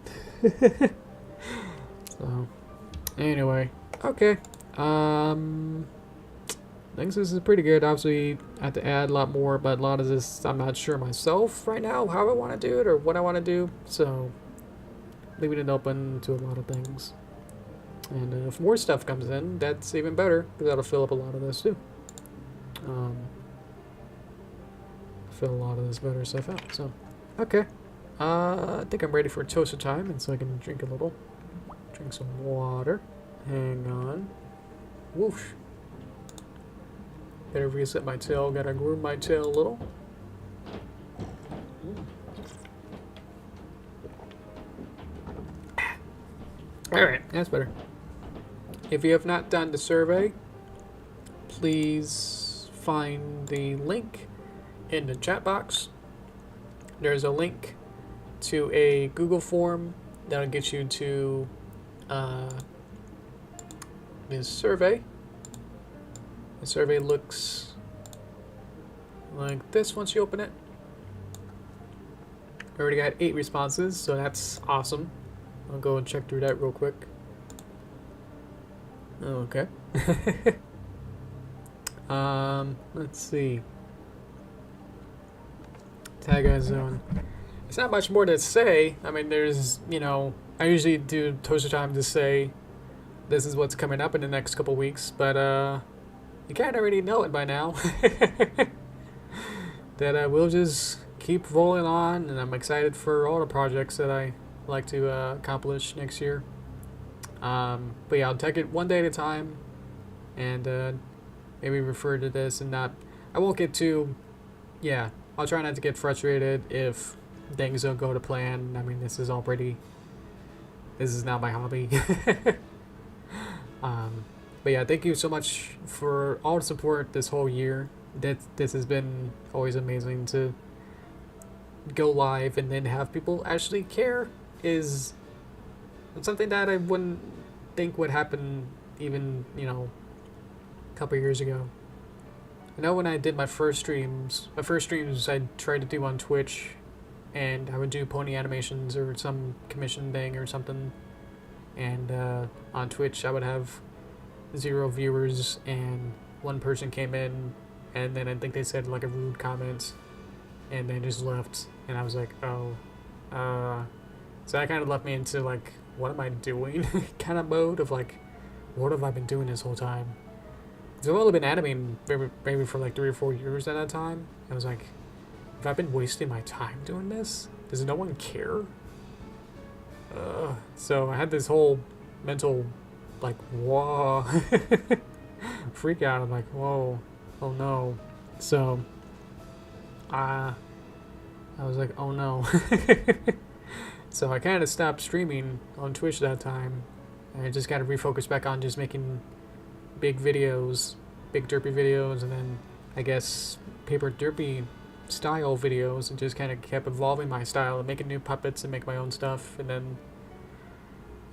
So anyway, okay. I think this is pretty good. Obviously I have to add a lot more, but a lot of this I'm not sure myself right now how I want to do it or what I want to do, so leaving it open to a lot of things. And if more stuff comes in, that's even better, because that'll fill up a lot of this too. Fill a lot of this better stuff out. So okay, I think I'm ready for toaster time, and so I can drink a little. Drink some water. Hang on. Whoosh. Better reset my tail. Gotta groom my tail a little. Alright, that's better. If you have not done the survey, please find the link in the chat box. There's a link to a Google form that'll get you to this survey. The survey looks like this once you open it. I already got 8 responses, so that's awesome. I'll go and check through that real quick. Okay. Let's see. Tag as zone. There's not much more to say. I mean, there's, you know, I usually do toaster time to say this is what's coming up in the next couple weeks, but you kind of already know it by now. That we'll just keep rolling on, and I'm excited for all the projects that I like to accomplish next year. But yeah, I'll take it one day at a time, and maybe refer to this and not. I won't get too. Yeah, I'll try not to get frustrated if things don't go to plan. I mean, this is already. This is now my hobby. But yeah, thank you so much for all the support this whole year. This has been always amazing to go live and then have people actually care is something that I wouldn't think would happen even, you know, a couple years ago. I know when I did my first streams I tried to do on Twitch, and I would do pony animations or some commission thing or something, and on Twitch I would have 0 viewers and one person came in, and then I think they said like a rude comment and then just left, and I was like, oh, so that kind of left me into like, what am I doing kind of mode of like, what have I been doing this whole time? Because I've only been animating maybe for like 3 or 4 years at that time. I was like, have I been wasting my time doing this? Does no one care? So I had this whole mental like, whoa, freak out. I'm like, whoa, oh no. So I was like, oh no. So I kind of stopped streaming on Twitch that time, and I just got to refocus back on just making big videos, big derpy videos, and then I guess paper derpy style videos, and just kind of kept evolving my style and making new puppets and make my own stuff. And then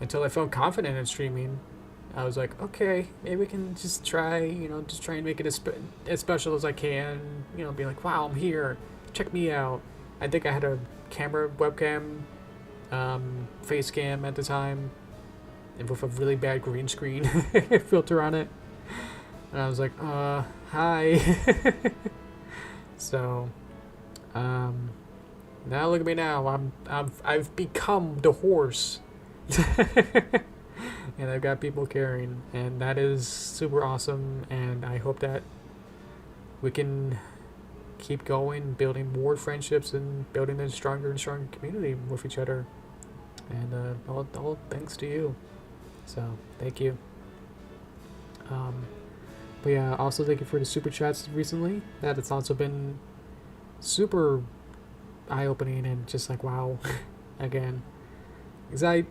until I felt confident in streaming, I was like, okay, maybe we can just try, you know, just try and make it as special as I can, you know, be like, wow, I'm here, check me out. I think I had a webcam, face cam at the time, and with a really bad green screen filter on it. And I was like, hi. So, now look at me now. I've become the horse. And I've got people caring, and that is super awesome, and I hope that we can keep going, building more friendships and building a stronger and stronger community with each other. And all thanks to you. So thank you. But yeah, also thank you for the super chats recently. That it's also been super eye-opening and just like, wow. Again, because I've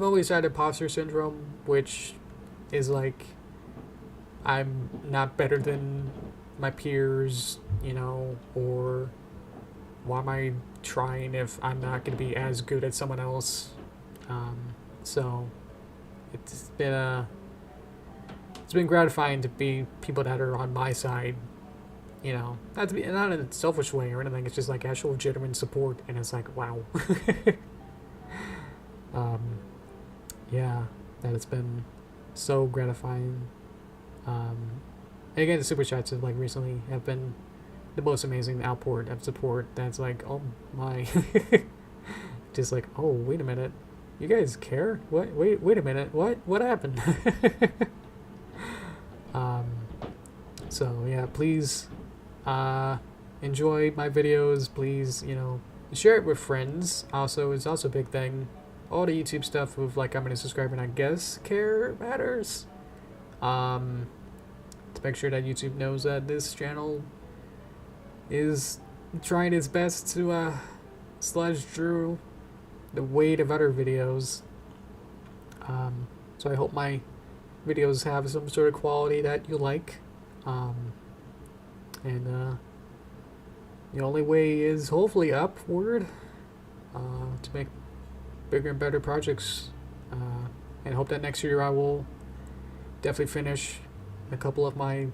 always had imposter syndrome, which is like, I'm not better than my peers, you know, or why am I trying if I'm not going to be as good as someone else? So it's been gratifying to be people that are on my side, you know, not in a selfish way or anything. It's just like actual genuine support, and it's like, wow. Yeah, that it's been so gratifying. And again, the super chats have like recently have been the most amazing output of support. That's like, oh my, just like, oh, wait a minute, you guys care? What? Wait a minute, what happened? So yeah, please enjoy my videos. Please, you know, share it with friends. Also, it's also a big thing. All the YouTube stuff with like how many subscribers, I guess, care matters. To make sure that YouTube knows that this channel is trying its best to sludge through the weight of other videos. So I hope my videos have some sort of quality that you like. And the only way is hopefully upward to make bigger and better projects. And hope that next year I will definitely finish a couple of my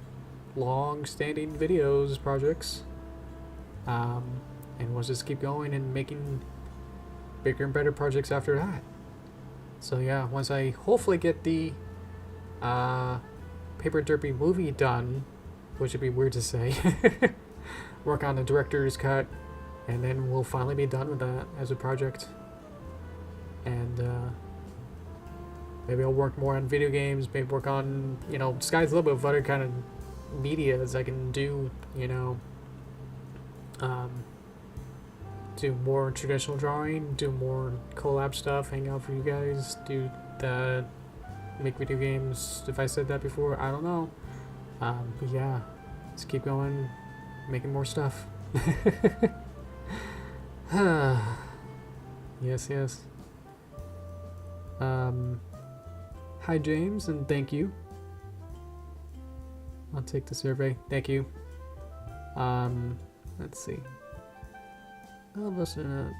long-standing videos projects. And we'll just keep going and making bigger and better projects after that. So yeah, once I hopefully get the Paper Derpy movie done, which would be weird to say, work on the director's cut, and then we'll finally be done with that as a project. And maybe I'll work more on video games, maybe work on, you know, sky's the limit of other kind of medias I can do, you know. Do more traditional drawing, do more collab stuff, hang out for you guys, do the make video games. If I said that before, I don't know. But yeah, just keep going, making more stuff. Yes, yes. Hi James, and thank you. I'll take the survey. Thank you. Let's see. Oh, listen to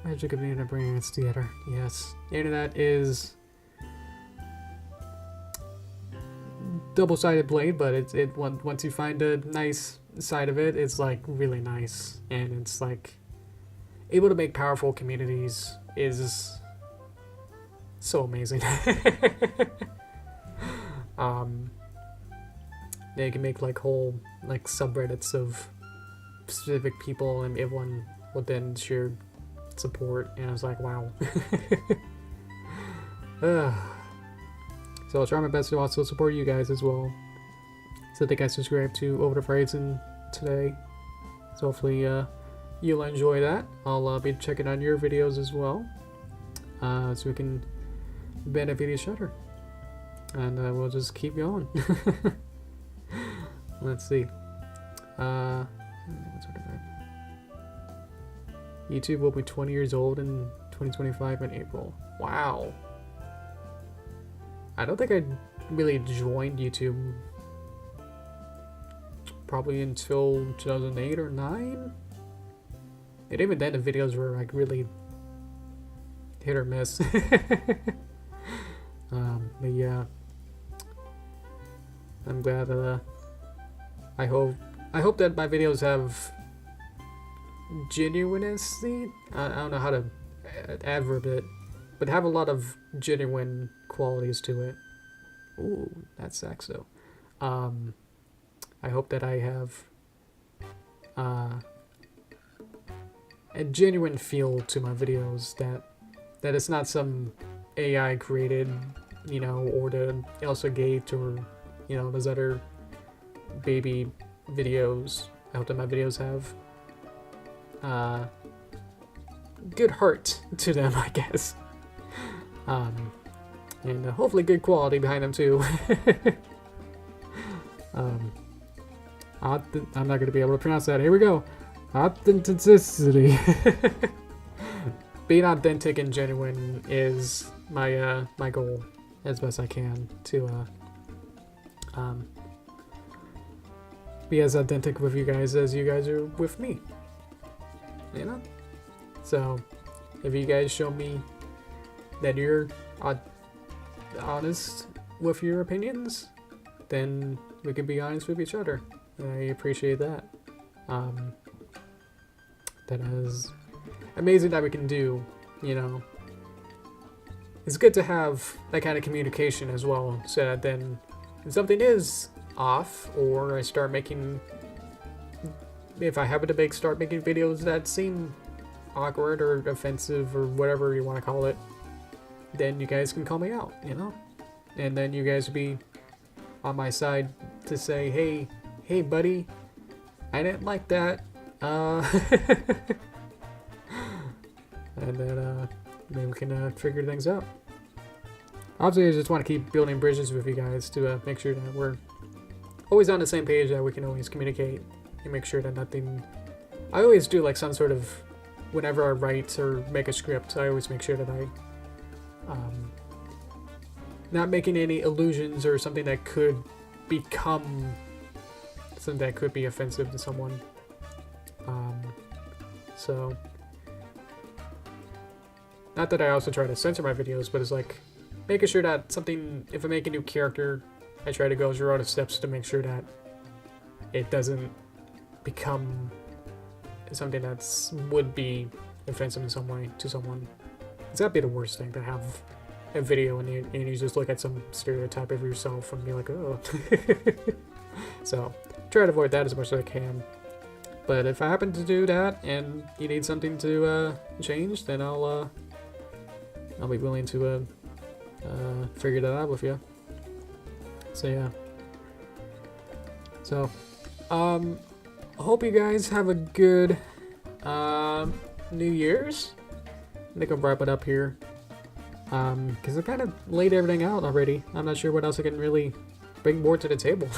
magic of the internet bringing us together. Yes, the internet is double-sided blade, but once you find a nice side of it, it's like really nice, and it's like able to make powerful communities is so amazing. They can make like whole like subreddits of specific people, and everyone would then share support, and I was like, wow. So I'll try my best to also support you guys as well. So I think I subscribed to Over the Horizon today, so hopefully you'll enjoy that. I'll be checking on your videos as well, so we can benefit each other, and we'll just keep going. Let's see. YouTube will be 20 years old in 2025 in April. Wow. I don't think I really joined YouTube probably until 2008 or 9. And even then the videos were like really hit or miss. But yeah, I'm glad I hope that my videos have genuineness. I don't know how to adverb it, but have a lot of genuine qualities to it. Ooh, that's saxo. I hope that I have a genuine feel to my videos, that it's not some AI created, you know, or the Elsa Gate, or, you know, those other baby videos. I hope that my videos have good heart to them, I guess. And hopefully good quality behind them too. I'm not going to be able to pronounce that. Here we go. Authenticity. Being authentic and genuine is my my goal as best I can to be as authentic with you guys as you guys are with me. You know? So, if you guys show me that you're honest with your opinions, then we can be honest with each other. And I appreciate that. That is amazing that we can do, you know. It's good to have that kind of communication as well, so that then if something is off, or I start making, if I happen to start making videos that seem awkward or offensive or whatever you want to call it, then you guys can call me out, you know? And then you guys will be on my side to say, hey buddy, I didn't like that. And then maybe we can figure things out. Obviously, I just want to keep building bridges with you guys to make sure that we're always on the same page, that we can always communicate and make sure that nothing... I always do like some sort of... Whenever I write or make a script, I always make sure that I... not making any illusions or something that could become... something that could be offensive to someone. So... Not that I also try to censor my videos, but it's like... making sure that something... If I make a new character, I try to go through all the steps to make sure that it doesn't become something that's would be offensive in some way to someone. It's gotta be the worst thing to have a video and you just look at some stereotype of yourself and be like, oh. So try to avoid that as much as I can. But if I happen to do that and you need something to change, then I'll be willing to figure that out with you. So yeah. So I hope you guys have a good New Year's. I think I'll wrap it up here. Because I kind of laid everything out already. I'm not sure what else I can really bring more to the table.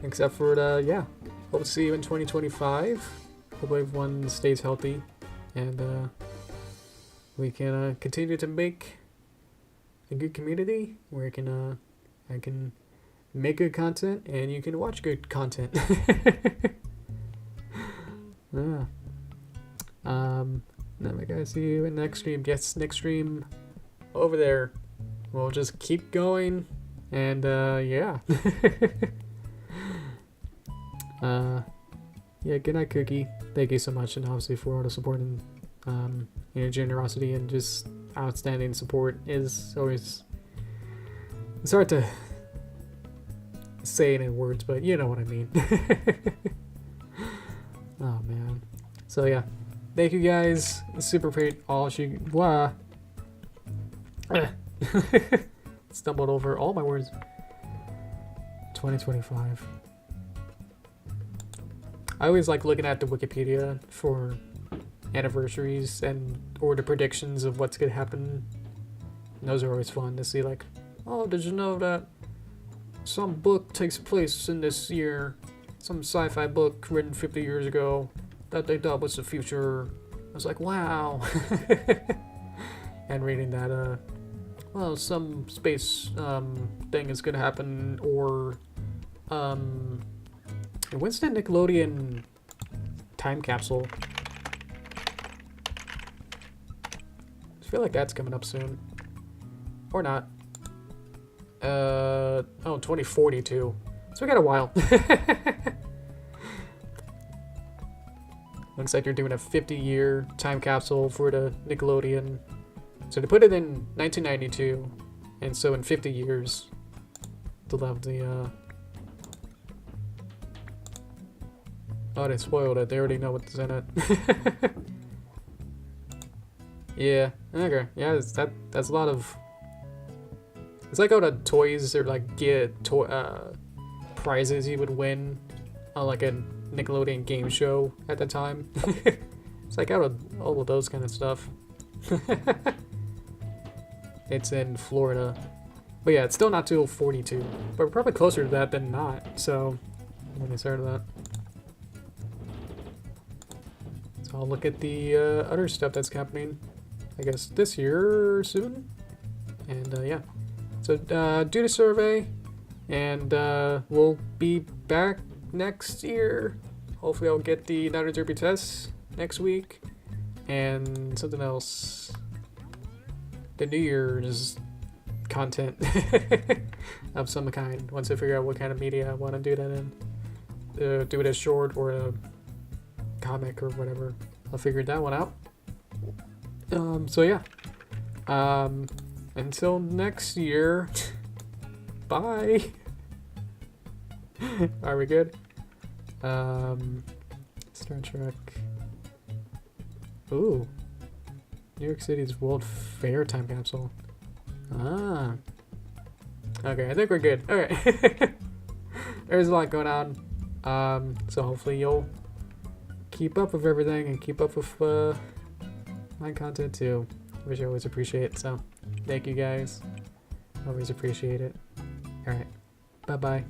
Except for, yeah. Hope to see you in 2025. Hope everyone stays healthy. And we can continue to make a good community where I can make good content and you can watch good content. Yeah. Then I gotta see you in next stream. Yes, next stream over there. We'll just keep going and yeah. Yeah, good night, Cookie. Thank you so much, and obviously for all the support and your generosity and just outstanding support is always. It's hard to say it in words, but you know what I mean. Oh man. So yeah, thank you guys. Super great. All she stumbled over all my words. 2025. I always like looking at the Wikipedia for anniversaries or the predictions of what's gonna happen. And those are always fun to see. Like, oh, did you know that some book takes place in this year? Some sci-fi book written 50 years ago that they thought was the future. I was like, wow. And reading that, well, some space thing is gonna happen, or when's that Nickelodeon time capsule? I feel like that's coming up soon. Or not. Oh, 2042. So we got a while. Looks like they're doing a 50-year time capsule for the Nickelodeon. So they put it in 1992, and so in 50 years, they'll have the, oh, they spoiled it. They already know what's in it. Yeah, okay. Yeah, that's a lot of... It's like all the toys or like prizes you would win on like a Nickelodeon game show at the time. It's like out of all of those kind of stuff. It's in Florida. But yeah, it's still not till 42. But we're probably closer to that than not. So, when I started that. So I'll look at the other stuff that's happening, I guess, this year soon. And yeah. So do the survey, and we'll be back next year. Hopefully I'll get another Derpy test next week, and something else. The New Year's content of some kind, once I figure out what kind of media I want to do that in. Do it as short or a comic or whatever. I'll figure that one out. So yeah. Until next year, bye. Are we good? Star Trek. Ooh. New York City's World Fair time capsule. Ah. Okay, I think we're good. Alright. There's a lot going on. So hopefully you'll keep up with everything and keep up with my content too, which I always appreciate. So thank you guys. Always appreciate it. Alright. Bye-bye.